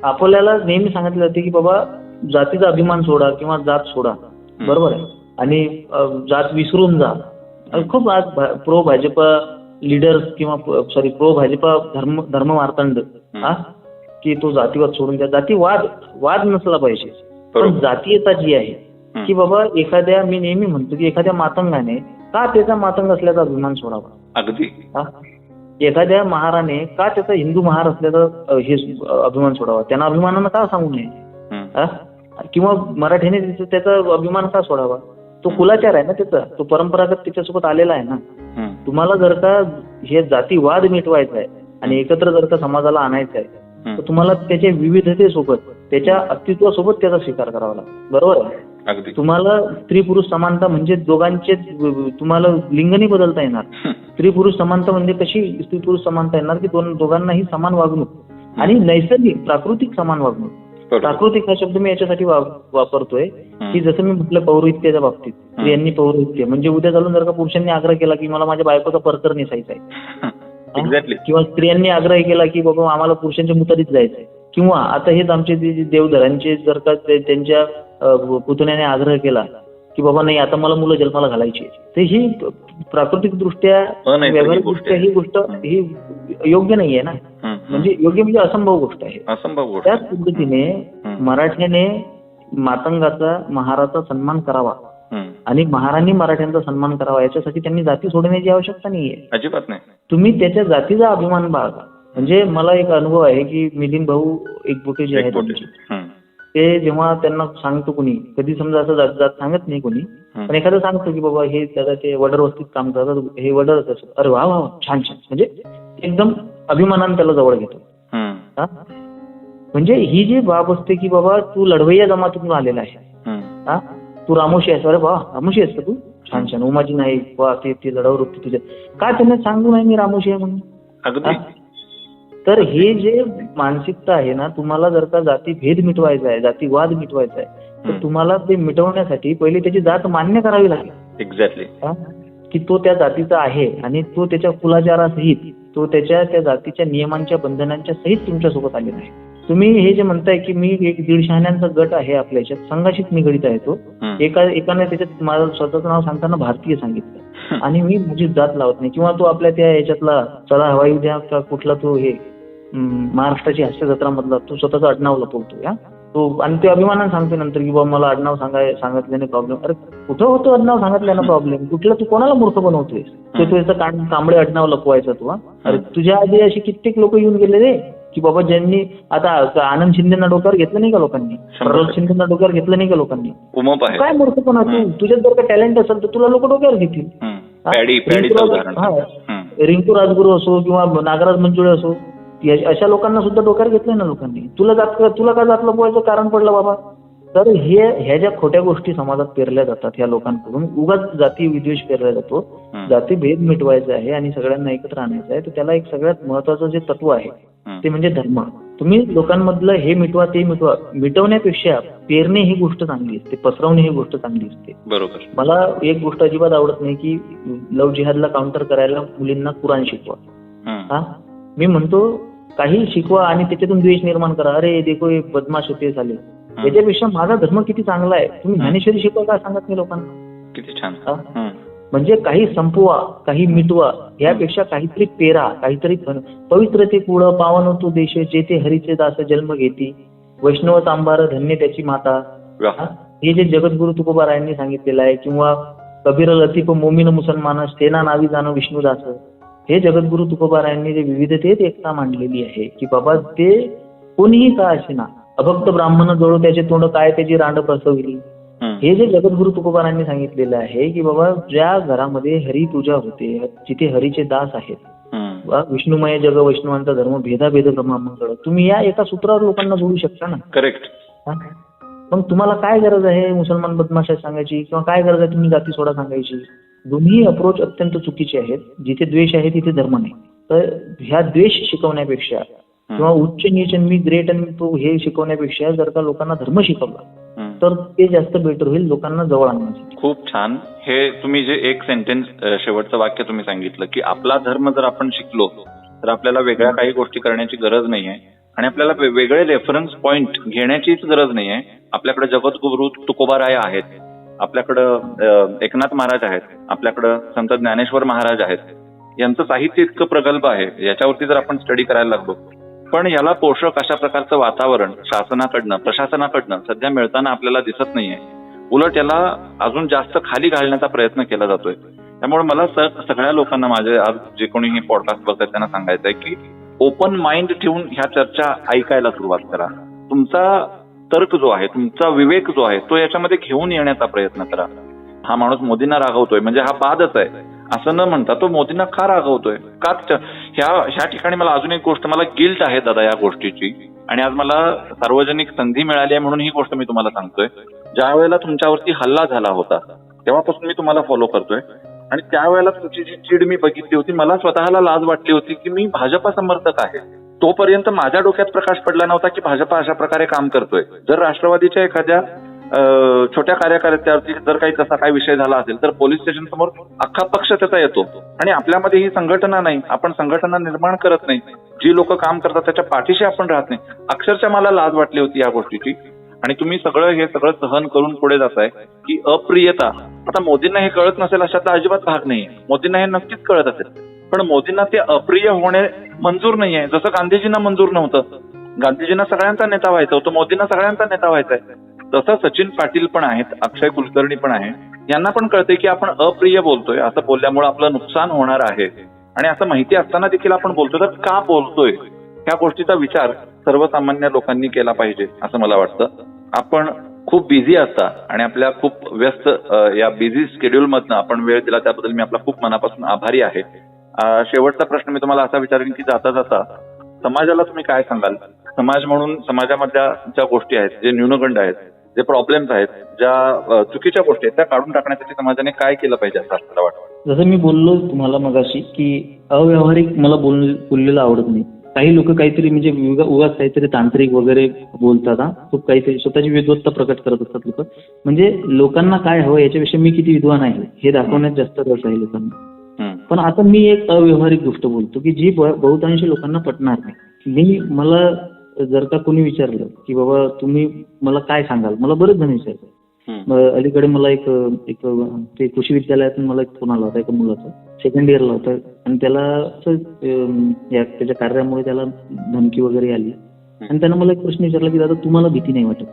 आपल्याला नेहमी सांगितलं जाते की बाबा जातीचा अभिमान सोडा किंवा जात सोडा, बरोबर आहे, आणि जात विसरून जा. खूप आज प्रो भाजपा लीडर्स किंवा प्रो भाजपा धर्म मार्तंड की तो जातीवाद सोडून द्या. जातीवाद नसला पाहिजे, पण जातीयता जी आहे की बाबा एखाद्या, मी नेहमी म्हणतो की एखाद्या मातंगाने का त्याचा मातंग असल्याचा अभिमान सोडावा. अगदी. एखाद्या महाराने का त्याचा हिंदू महार असल्याचा हे अभिमान सोडावा, त्यांना अभिमानानं का सांगू नये. किंवा मराठीने त्याचा अभिमान का सोडावा. तो कुलाचार आहे ना त्याचा, तो परंपरागत त्याच्यासोबत आलेला आहे ना. तुम्हाला जर का हे जातीवाद मिटवायचा आहे आणि एकत्र जर का समाजाला आणायचं आहे, तर तुम्हाला त्याच्या विविधतेसोबत, त्याच्या अस्तित्वासोबत त्याचा स्वीकार करावा लागतो, बरोबर आहे. तुम्हाला स्त्री पुरुष समानता म्हणजे दोघांचे, तुम्हाला लिंग नाही बदलता येणार. स्त्री पुरुष समानता म्हणजे कशी स्त्री पुरुष समानता येणार की दोघांनाही समान वागणूक आणि नैसर्गिक प्राकृतिक समान वागणूक. प्राकृतिक हा शब्द मी याच्यासाठी वापरतोय की जसं मी म्हटलं पौरोहित्याच्या बाबतीत, स्त्रियांनी पौरोहित्य म्हणजे उद्या चालून जर का पुरुषांनी आग्रह केला की मला माझ्या बायकोचा परकर नेसायचा आहे, किंवा स्त्रियांनी आग्रह केला की बाबा आम्हाला पुरुषांच्या मुतारीत जायचंय, किंवा आता हेच आमचे देवधरांचे जर का त्यांच्या पुतण्याने आग्रह केला की बाबा नाही आता मला मुलं जन्माला घालायची, तर ही प्राकृतिक दृष्ट्या व्यावहारिक दृष्ट्या ही गोष्ट ही योग्य नाहीये ना. म्हणजे योग्य म्हणजे असंभव गोष्ट आहे. त्याच पद्धतीने मराठ्याने मातंगाचा महाराचा सन्मान करावा आणि महारांनी मराठ्यांचा सन्मान करावा, याच्यासाठी त्यांनी जाती सोडण्याची आवश्यकता नाहीये, अजिबात नाही. तुम्ही त्याच्या जातीचा अभिमान बाळगा. म्हणजे मला एक अनुभव आहे की मिलिंद भाऊ एकबोटे जे आहेत ते जेव्हा त्यांना सांगतो कोणी, कधी समजा असं जात सांगत नाही कोणी, पण एखादं सांगतो की बाबा हे त्याला ते वडर वस्तीत काम करतात, हे वडरच असं, अरे वा वा छान छान, म्हणजे एकदम अभिमानाने त्याला जवळ घेतो. म्हणजे ही जी बाब असते की बाबा तू लढवय्या जमातीतून आलेला आहे, तू रामोशी आहेस, अरे वा रामोशी आहेस तू, छान छान, उमाजी नाईक वा ते लढाऊ वृत्ती तुझ्या, का त्यांना सांगू नाही मी रामोशी आहे म्हणून. तर हे जे मानसिकता आहे ना, तुम्हाला जर का जाती भेद मिटवायचा आहे, जातीवाद मिटवायचा आहे, तर तुम्हाला ते मिटवण्यासाठी पहिले त्याची जात मान्य करावी लागेल. एक्झॅक्टली. की तो त्या जातीचा आहे आणि तो त्याच्या कुलाचारासहित, तो त्या जातीच्या नियमांच्या बंधनांच्या सहित तुमच्यासोबत आलेला आहे. तुम्ही हे जे म्हणताय की मी एक 150 शहाण्यांचा गट आहे आपल्या याच्यात, संघाशीच निगडीत आहे तो, एकाने त्याच्यात माझं स्वतःचं नाव सांगताना भारतीय सांगितलं आणि मी माझी जात लावत नाही, किंवा तो आपल्या त्या याच्यातला चला हवाई उद्या का कुठला तो हे महाराष्ट्राची हास्य जत्रा मधला तो स्वतःचा आडनाव लपवतो तो, आणि ते अभिमानाने सांगतो नंतर की बाबा मला आडनाव सांगितल्याने प्रॉब्लेम. अरे कुठं होतो आडनाव सांगितल्यानं प्रॉब्लेम, कुठला तू कोणाला मूर्ख बनवतोय, तो याचं कांबळे आडनाव लपवायचा तू. अरे तुझ्या आधी अशी कित्येक लोक येऊन गेले रे की बाबा ज्यांनी, आता आनंद शिंदेना डोक्यावर घेतलं नाही का लोकांनी, प्रल्हाद शिंदेना डोक्यावर घेतलं नाही का लोकांनी, काय मूर्खपणा. तू तुझ्यात जर का टॅलेंट असेल तर तुला लोक डोक्यावर घेतील. रिंकू राजगुरू असो किंवा नागराज मंजुळे असो, अशा लोकांना सुद्धा डोक्यावर घेतलंय ना लोकांनी. तुला का जात लपवायचं कारण पडलं बाबा. तर ह्या ज्या खोट्या गोष्टी समाजात पेरल्या जातात ह्या लोकांकडून, उगाच जाती विद्वेष पेरला जातो. जाती भेद मिटवायचा आहे आणि सगळ्यांना एकत्र आणायचं आहे, तर त्याला एक सगळ्यात महत्वाचं जे तत्व आहे ते म्हणजे धर्म. तुम्ही लोकांमधलं हे मिटवा ते मिटवा, मिटवण्यापेक्षा पेरणे ही गोष्ट चांगली असते, पसरवणे ही गोष्ट चांगली असते. बरोबर. मला एक गोष्ट अजिबात आवडत नाही की लव जिहादला काउंटर करायला मुलींना कुराण शिकवा. मी म्हणतो काही शिकवा आणि त्याच्यातून द्वेष निर्माण करा, अरे देखो हे बदमाश होते झाले, याच्यापेक्षा माझा धर्म किती चांगला आहे, तुम्ही ज्ञानेश्वरी शिकवा का सांगत नाही लोकांना. किती छान. म्हणजे काही संपवा, काही मिटवा, यापेक्षा काहीतरी पेरा, काहीतरी पवित्र ते कुळ पावन तो देश, जेथे हरीचे दास जन्म घेती, वैष्णव चांभार धन्य त्याची माता. हे जे जगद्गुरु तुकोबारायांनी सांगितलेलं आहे, किंवा कबीर लतीफ मोमीन मुसलमान सेना नावी जाणं विष्णुदास, हे जगद्गुरु तुकोबारायांनी जे विविधतेत एकता मांडलेली आहे की बाबा ते कोणीही का असेना, अभक्त ब्राह्मण जोडो त्याचे तोंड काय त्याची रांड प्रसविली. हे जे जगद्गुरु तुकोबारांनी सांगितलेलं आहे की बाबा ज्या घरामध्ये हरी पूजा होते, जिथे हरीचे दास आहेत, विष्णुमय जग वैष्णवांचा धर्म भेदाभेद ब्रह्मांकडे, तुम्ही या एका सूत्रावर लोकांना जोडू शकता ना. करेक्ट. मग तुम्हाला काय गरज आहे मुसलमान बदमाशा सांगायची, किंवा काय गरज आहे तुम्ही जाती सोडा सांगायची. दोन्ही अप्रोच अत्यंत चुकीचे आहेत. जिथे द्वेष आहे तिथे धर्म नाही. तर ह्या द्वेष शिकवण्यापेक्षा किंवा उच्च नीच मी ग्रेट आणि तो हे शिकवण्यापेक्षा जर का लोकांना धर्म शिकवला तर ते जास्त बेटर होईल लोकांना जवळ आणण्यासाठी. खूप छान. हे तुम्ही जे एक सेंटेन्स शेवटचं वाक्य तुम्ही सांगितलं की आपला धर्म जर आपण शिकलो तर आपल्याला वेगळ्या काही गोष्टी करण्याची गरज नाहीये आणि आपल्याला वेगळे रेफरन्स पॉइंट घेण्याचीच गरज नाहीये. आपल्याकडे जगद्गुरू तुकोबाराय आहेत, आपल्याकडं एकनाथ महाराज आहेत, आपल्याकडं संत ज्ञानेश्वर महाराज आहेत. यांचं साहित्य इतकं प्रगल्भ आहे, याच्यावरती जर आपण स्टडी करायला लागलो. पण याला पोषक अशा प्रकारचं वातावरण शासनाकडनं प्रशासनाकडनं सध्या मिळताना आपल्याला दिसत नाहीये. उलट याला अजून जास्त खाली घालण्याचा प्रयत्न केला जातोय. त्यामुळे मला सगळ्या लोकांना माझे आज जे कोणी हे पॉडकास्ट बघतात त्यांना सांगायचं आहे की ओपन माइंड ठेवून ह्या चर्चा ऐकायला सुरुवात करा. तुमचा तर्क जो आहे, तुमचा विवेक जो आहे तो याच्यामध्ये घेऊन येण्याचा प्रयत्न करा. हा माणूस मोदींना रागवतोय म्हणजे हा बादच आहे असं न म्हणता तो मोदींना का रागवतोय, का ह्या ठिकाणी मला अजून एक गोष्ट, मला गिल्ट आहे दादा या गोष्टीची. आणि आज मला सार्वजनिक संधी मिळाली आहे म्हणून ही गोष्ट मी तुम्हाला सांगतोय. ज्या वेळेला तुमच्यावरती हल्ला झाला होता तेव्हापासून मी तुम्हाला फॉलो करतोय आणि त्यावेळेला तुमची जी चीड मी बघितली होती, मला स्वतःला लाज वाटली होती की मी भाजपा समर्थक आहे. तोपर्यंत माझ्या डोक्यात प्रकाश पडला नव्हता की भाजपा अशा प्रकारे काम करतोय. जर राष्ट्रवादीच्या एखाद्या छोट्या कार्यकर्त्यावरती जर काही तसा काही विषय झाला असेल तर पोलीस स्टेशन समोर अख्खा पक्ष त्याचा येतो. आणि आपल्यामध्ये ही संघटना नाही, आपण संघटना निर्माण करत नाही, जी लोक काम करतात त्याच्या पाठीशी आपण राहत नाही. अक्षरशः मला लाज वाटली होती या गोष्टीची. आणि तुम्ही हे सगळं सहन करून पुढे जाताय की अप्रियता. आता मोदींना हे कळत नसेल अशातला अजिबात भाग नाहीये, मोदींना हे नक्कीच कळत असेल. पण मोदींना ते अप्रिय होणे मंजूर नाहीये. जसं गांधीजींना मंजूर नव्हतं, गांधीजींना सगळ्यांचा नेता व्हायचं होतं, मोदींना सगळ्यांचा नेता व्हायचा आहे. तसं सचिन पाटील पण आहेत, अक्षय कुलकर्णी पण आहे, यांना पण कळतंय की आपण अप्रिय बोलतोय, असं बोलल्यामुळे आपलं नुकसान होणार आहे. आणि असं माहिती असताना देखील आपण बोलतोय, तर का बोलतोय ह्या गोष्टीचा विचार सर्वसामान्य लोकांनी केला पाहिजे असं मला वाटतं. आपण खूप बिझी असता आणि आपल्या खूप व्यस्त या बिझी शेड्यूल मधनं आपण वेळ दिला त्याबद्दल मी आपला खूप मनापासून आभारी आहे. शेवटचा प्रश्न मी तुम्हाला असा विचारेन की जाता जाता समाजाला तुम्ही काय सांगाल? समाज म्हणून समाजामधल्या ज्या गोष्टी आहेत, जे न्यूनगंड आहेत, जे प्रॉब्लेम्स आहेत, ज्या चुकीच्या गोष्टी आहेत त्या काढून टाकण्यासाठी समाजाने काय केलं पाहिजे असं आपल्याला वाटतं? जसं मी बोललो तुम्हाला मगाशी की अव्यावहारिक मला बोललेलं आवडत नाही. काही लोक काहीतरी म्हणजे उगाच काहीतरी तांत्रिक वगैरे बोलतात, खूप काहीतरी स्वतःची विद्वत्ता प्रकट करत असतात लोक. म्हणजे लोकांना काय हवं याच्याविषयी मी किती विद्वान आहे हे दाखवण्यात जास्त रस आहे लोकांना. पण आता मी एक अव्यवहारिक गोष्ट बोलतो की जी बहुतांशी लोकांना पटणार नाही. मला जर का कोणी विचारलं की बाबा तुम्ही मला काय सांगाल, मला बरेच जण विचारतात. अलीकडे मला एक ते कृषी विद्यालयातून मला एक फोन आला होता एका मुलाचा, सेकंड इयरला होता आणि त्याला त्याच्या कार्यामुळे त्याला धमकी वगैरे आली आणि त्यानं मला एक प्रश्न विचारला की दादा तुम्हाला भीती नाही वाटत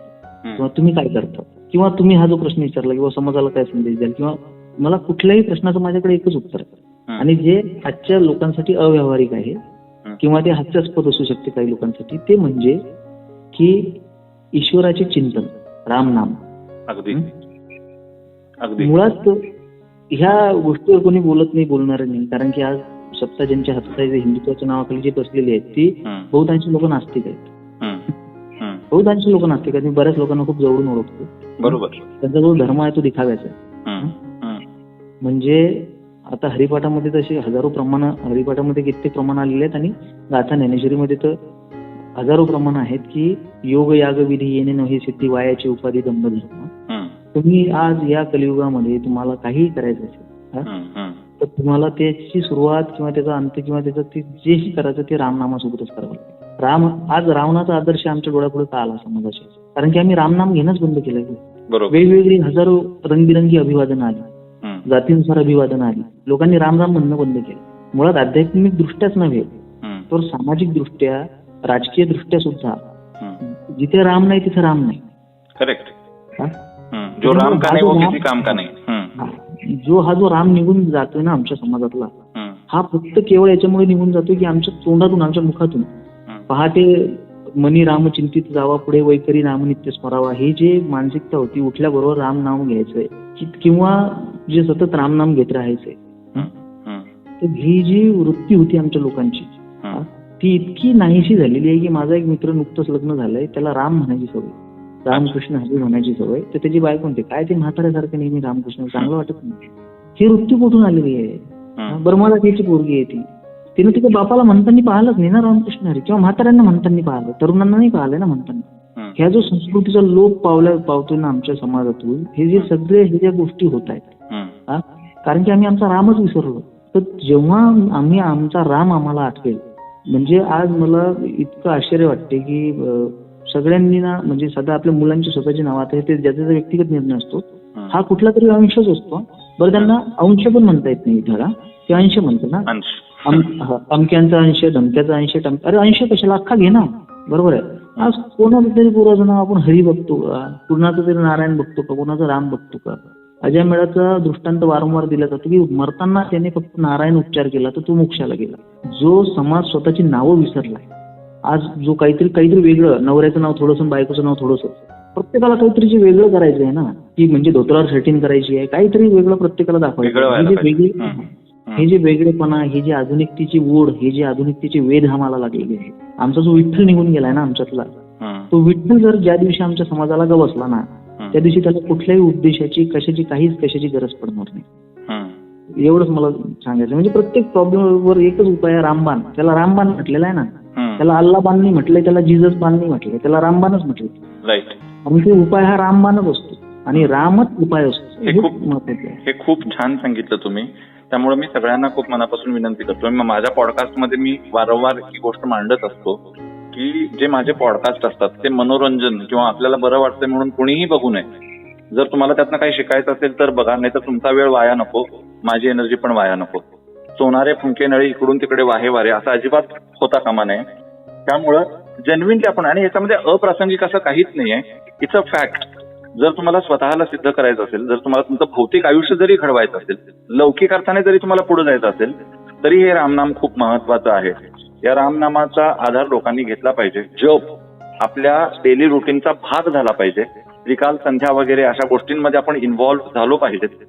किंवा तुम्ही काय करता, किंवा तुम्ही हा जो प्रश्न विचारला किंवा समाजाला काय संदेश द्याल, किंवा मला कुठल्याही प्रश्नाचं माझ्याकडे एकच उत्तर आहे आणि जे आजच्या लोकांसाठी अव्यावहारिक आहे किंवा ते हास्यास्पद असू शकते काही लोकांसाठी, ते म्हणजे की ईश्वराचे चिंतन, रामनाम. अगदी अगदी मुळात ह्या गोष्टीवर कोणी बोलणार नाही, कारण की आज सत्ता ज्यांच्या हातात आहे, हिंदुत्वाच्या नावाखाली जे बसलेली आहेत ती बहुतांशी लोक नास्तिक आहेत. बहुतांशी लोक नास्तिक आहेत. मी बऱ्याच लोकांना खूप जवळून ओळखतो. बरोबर. त्यांचा जो धर्म आहे तो दिखाव्याचा आहे. म्हणजे आता हरिपाठामध्ये तसे हरिपाठामध्ये कित्येक प्रमाण आलेले आहेत आणि गाथा ज्ञानेश्वरीमध्ये तर हजारो प्रमाण आहेत की योग याग विधी येणे नव्हे सिद्धी वायाची उपाधी दंभ धर्म. तुम्ही आज या कलियुगामध्ये तुम्हाला काहीही करायचं असेल तर तुम्हाला त्याची सुरुवात किंवा त्याचा अंत किंवा त्याचं ते जेही करायचं ते रामनामासोबतच करावं लागतं. आज रावणाचा आदर्श आमच्या डोळ्यापुढे का आला समाजाशी? कारण की आम्ही रामनाम घेणंच बंद केलंय. वेगवेगळी हजारो रंगबिरंगी अभिवादन आली, जातीनुसार अभिवादन आली, लोकांनी राम म्हणणं बंद केलं. मुळात आध्यात्मिक दृष्ट्याच नव्हे तर सामाजिक दृष्ट्या, राजकीय दृष्ट्या सुद्धा जिथे राम नाही तिथे राम नाही. करेक्ट. जो राम का नाही वो किसी काम का नाही. जो राम निघून जातोय ना आमच्या समाजातला, हा फक्त केवळ याच्यामुळे निघून जातोय की आमच्या तोंडातून, आमच्या मुखातून पहाटे मनी राम चिंतित जावा पुढे वैकरी नाम नित्य स्मरावा, ही जी मानसिकता होती, उठल्याबरोबर राम नाम घ्यायचंय किंवा जे सतत रामनाम घेत राहायचंय, तर ही जी वृत्ती होती आमच्या लोकांची ती इतकी नाहीशी झालेली आहे की माझा एक मित्र नुकतंच लग्न झालंय, त्याला राम म्हणायची सवय, रामकृष्ण हरी म्हणायची सवय, तर त्याची बायको म्हणते काय ते म्हाताऱ्यासारखं नेहमी रामकृष्ण, चांगलं वाटत नाही. ही वृत्ती कुठून आलेली आहे? बर्माला त्याची पोरगी आहे ती, तिच्या बापाला म्हणताना पाहिलंच नाही ना रामकृष्ण हरी, किंवा म्हाताऱ्यांना म्हणताना पाहिलं, तरुणांना नाही पाहिलंय ना म्हणताना. ह्या जो संस्कृतीचा लोप पावतोय ना आमच्या समाजातून, हे ज्या गोष्टी होत आहेत, कारण की आम्ही आमचा रामच विसरलो. तर जेव्हा आमचा राम आम्हाला आठवेल, म्हणजे आज मला इतकं आश्चर्य वाटते की सगळ्यांनी ना, म्हणजे सध्या आपल्या मुलांची स्वतःची नावं, आता ते ज्याचा व्यक्तिगत निर्णय असतो, हा कुठला तरी अंशच असतो. बरं, त्यांना अंश पण म्हणता येत नाही इथं, ते अंश म्हणतो ना, अमक्यांचा अंश, धमक्याचा अंश. अरे अंश कशाला, अख्खा घे ना, बरोबर आहे. आज कोणाचं तरी पुराचं नाव आपण हरी बघतो का, कुणाचं तरी नारायण बघतो का, कोणाचं राम बघतो का? अजयमेळाचा दृष्टांत वारंवार दिला जातो की मरताना त्याने फक्त नारायण उपचार केला तर तो मोक्षाला गेला. जो समाज स्वतःची नावं विसरलाय, आज जो काहीतरी वेगळं, नवऱ्याचं नाव थोडंसं, बायकोचं नाव थोडंसं, प्रत्येकाला काहीतरी वेगळं करायचं आहे ना, की म्हणजे धोत्रावर सेटिंग करायची आहे, काहीतरी वेगळं प्रत्येकाला दाखवायचं. हे जे वेगळेपणा, हे जे आधुनिकतेची ओढ, हे जे आधुनिकतेचे वेध आम्हाला लागलेले आहे. आमचा जो विठ्ठल निघून गेलाय ना आमच्यातला, तो विठ्ठल जर ज्या दिवशी आमच्या समाजाला गवसला ना, त्या दिवशी त्याला कुठल्याही उद्देशाची, कशाची गरज पडणार नाही. एवढंच मला सांगायचं. म्हणजे प्रत्येक प्रॉब्लेमवर एकच उपाय आहे, रामबाण. त्याला रामबाण म्हटलेला आहे ना, त्याला अल्लाबान नाही म्हटलंय, त्याला जीजस बाण नाही म्हटलंय, त्याला रामबाणच म्हटलंय. राईट. म्हणजे उपाय हा रामबाणच असतो आणि रामच उपाय असतो. हे खूप छान सांगितलं तुम्ही. त्यामुळे मी सगळ्यांना खूप मनापासून विनंती करतो. माझ्या पॉडकास्टमध्ये मी वारंवार ही गोष्ट मांडत असतो की जे माझे पॉडकास्ट असतात ते मनोरंजन किंवा आपल्याला बरं वाटतंय म्हणून कोणीही बघू नये. जर तुम्हाला त्यातनं काही शिकायचं असेल तर बघा, नाही तर तुमचा वेळ वाया नको, माझी एनर्जी पण वाया नको. सोनारे फुंके नळी इकडून तिकडे वाहे वारे असं अजिबात होता कामा नये. त्यामुळं जेन्युइनली आपण, आणि याच्यामध्ये अप्रासंगिक असं काहीच नाहीये, इट्स अ फॅक्ट. जर तुम्हाला स्वतःला सिद्ध करायचं असेल, जर तुम्हाला तुमचं भौतिक आयुष्य जरी घडवायचं असेल, लौकिक अर्थाने जरी तुम्हाला पुढे जायचं असेल, तरी हे रामनाम खूप महत्वाचं आहे. या रामनामाचा आधार लोकांनी घेतला पाहिजे. जप आपल्या डेली रुटीनचा भाग झाला पाहिजे. त्रिकाल संध्या वगैरे अशा गोष्टींमध्ये आपण इन्व्हॉल्व्ह झालो पाहिजेत,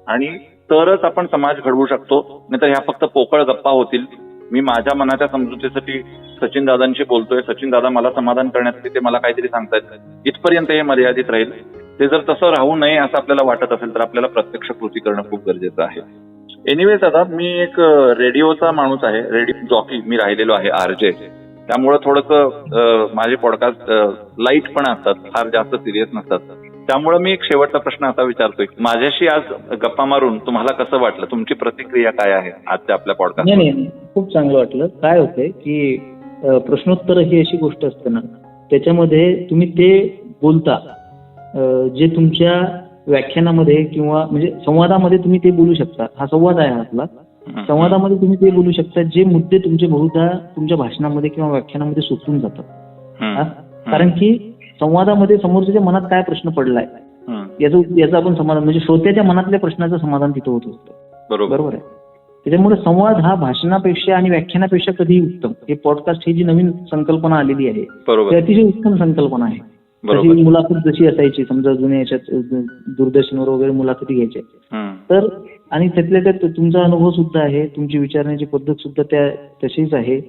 आणि तरच आपण समाज घडवू शकतो. नाहीतर ह्या फक्त पोकळ गप्पा होतील. मी माझ्या मनाच्या समजुतीसाठी सचिन दादांशी बोलतोय, सचिन दादा मला समाधान करण्यासाठी ते मला काहीतरी सांगतायत, इथपर्यंत हे मर्यादित राहील. ते जर तसं राहू नये असं आपल्याला वाटत असेल तर आपल्याला प्रत्यक्ष कृती करणं खूप गरजेचं आहे. एनिवेज, दादा मी एक रेडिओचा माणूस आहे, रेडिओ जॉकी मी राहिलेलो आहे, आरजे. त्यामुळे थोडंसं माझे पॉडकास्ट लाईट पण असतात, फार जास्त सिरियस नसतात. त्यामुळे मी एक शेवटचा प्रश्न असा विचारतोय, माझ्याशी आज गप्पा मारून तुम्हाला कसं वाटलं? तुमची प्रतिक्रिया काय आहे आजच्या आपल्या पॉडकास्ट? नाही, खूप चांगलं वाटलं. काय होतंय की प्रश्नोत्तर ही अशी गोष्ट असते ना, त्याच्यामध्ये तुम्ही ते बोलता जे तुमच्या व्याख्यानामध्ये किंवा म्हणजे संवादामध्ये तुम्ही ते बोलू शकता. हा संवाद आहे आपला. संवादामध्ये तुम्ही ते बोलू शकता जे मुद्दे तुमचे बहुधा तुमच्या भाषणामध्ये किंवा व्याख्यानामध्ये सुचून जातात. कारण की संवादामध्ये समोरच्या मनात काय प्रश्न पडलाय याचं आपण समाधान, म्हणजे श्रोत्याच्या मनातल्या प्रश्नाचं समाधान तिथं होत असतं. बरोबर आहे. त्याच्यामुळे संवाद हा भाषणापेक्षा आणि व्याख्यानापेक्षा कधीही उत्तम. हे पॉडकास्ट ही जी नवीन संकल्पना आलेली आहे ती अतिशय उत्तम संकल्पना आहे. तशी मुलाखत जशी असायची, समजा जुन्या याच्यात दूरदर्शनवर वगैरे मुलाखती घ्यायच्या, तर आणि त्यातल्या त्यात तुमचा अनुभव सुद्धा आहे, तुमची विचारण्याची पद्धत सुद्धा त्या तशीच आहे,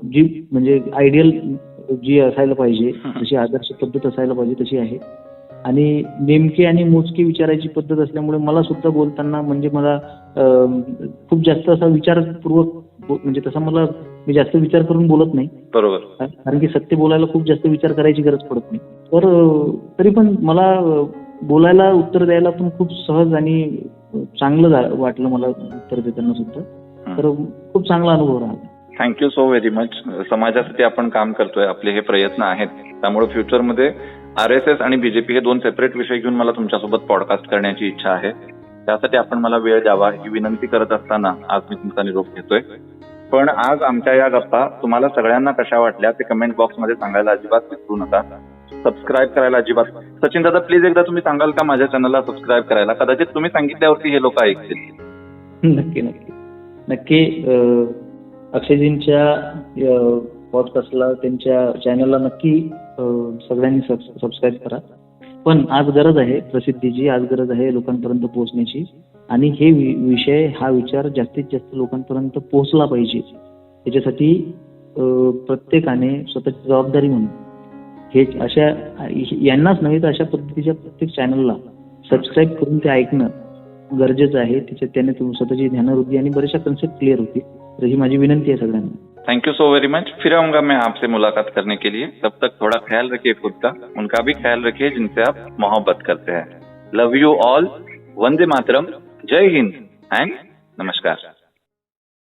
जी म्हणजे आयडियल जी असायला पाहिजे, जशी आदर्श पद्धत असायला पाहिजे तशी आहे. आणि नेमके आणि मोजके विचारायची पद्धत असल्यामुळे मला सुद्धा बोलताना म्हणजे मला खूप जास्त असा विचारपूर्वक, म्हणजे तसा मला मी जास्त विचार करून बोलत नाही. बरोबर. कारण की सत्य बोलायला खूप जास्त विचार करायची गरज पडत नाही. तर तरी पण मला बोलायला, उत्तर द्यायला पण खूप सहज आणि चांगलं वाटलं मला उत्तर देताना सुद्धा. तर खूप चांगला अनुभव राहिला. Thank you so very much. समाजासाठी आपण काम करतोय, आपले हे प्रयत्न आहेत. त्यामुळे फ्युचरमध्ये RSS आणि BJP हे दोन सेपरेट विषय घेऊन मला तुमच्यासोबत पॉडकास्ट करण्याची इच्छा आहे. त्यासाठी आपण मला वेळ द्यावा ही विनंती करत असताना आज मी तुमचा निरोप घेतोय. पण आज आमच्या या गप्पा तुम्हाला सगळ्यांना कशा वाटल्या ते कमेंट बॉक्समध्ये सांगायला अजिबात विसरू नका. सबस्क्राईब करायला अजिबात. सचिन दादा प्लीज एकदा तुम्ही सांगाल का माझ्या चॅनलला सबस्क्राईब करायला? कदाचित तुम्ही सांगितल्यावरती हे लोक ऐकतील. नक्की नक्की नक्की. अक्षयजींच्या पॉडकास्टला, त्यांच्या चॅनलला नक्की सगळ्यांनी सबस्क्राईब करा. पण आज गरज आहे प्रसिद्धीची, आज गरज आहे लोकांपर्यंत पोहोचण्याची, आणि हे विषय, हा विचार जास्तीत जास्त लोकांपर्यंत पोहोचला पाहिजे. याच्यासाठी प्रत्येकाने स्वतःची जबाबदारी म्हणून हे अशा यांनाच नव्हे तर अशा पद्धतीच्या प्रत्येक चॅनलला सबस्क्राईब करून ते ऐकणं गरजेचं आहे. त्याने स्वतःची ज्ञानवृद्धी आणि बऱ्याचशा कन्सेप्ट क्लिअर होतील. तर ही माझी विनंती आहे सगळ्यांना. Thank you so very much. फिर आऊंगा मैं आपसे मुलाकात करने के लिए। तब तक थोड़ा ख्याल रखिए खुद का, उनका भी ख्याल रखिए जिनसे आप मोहब्बत करते हैं। Love you all. Vande Mataram. जय हिंद एंड नमस्कार।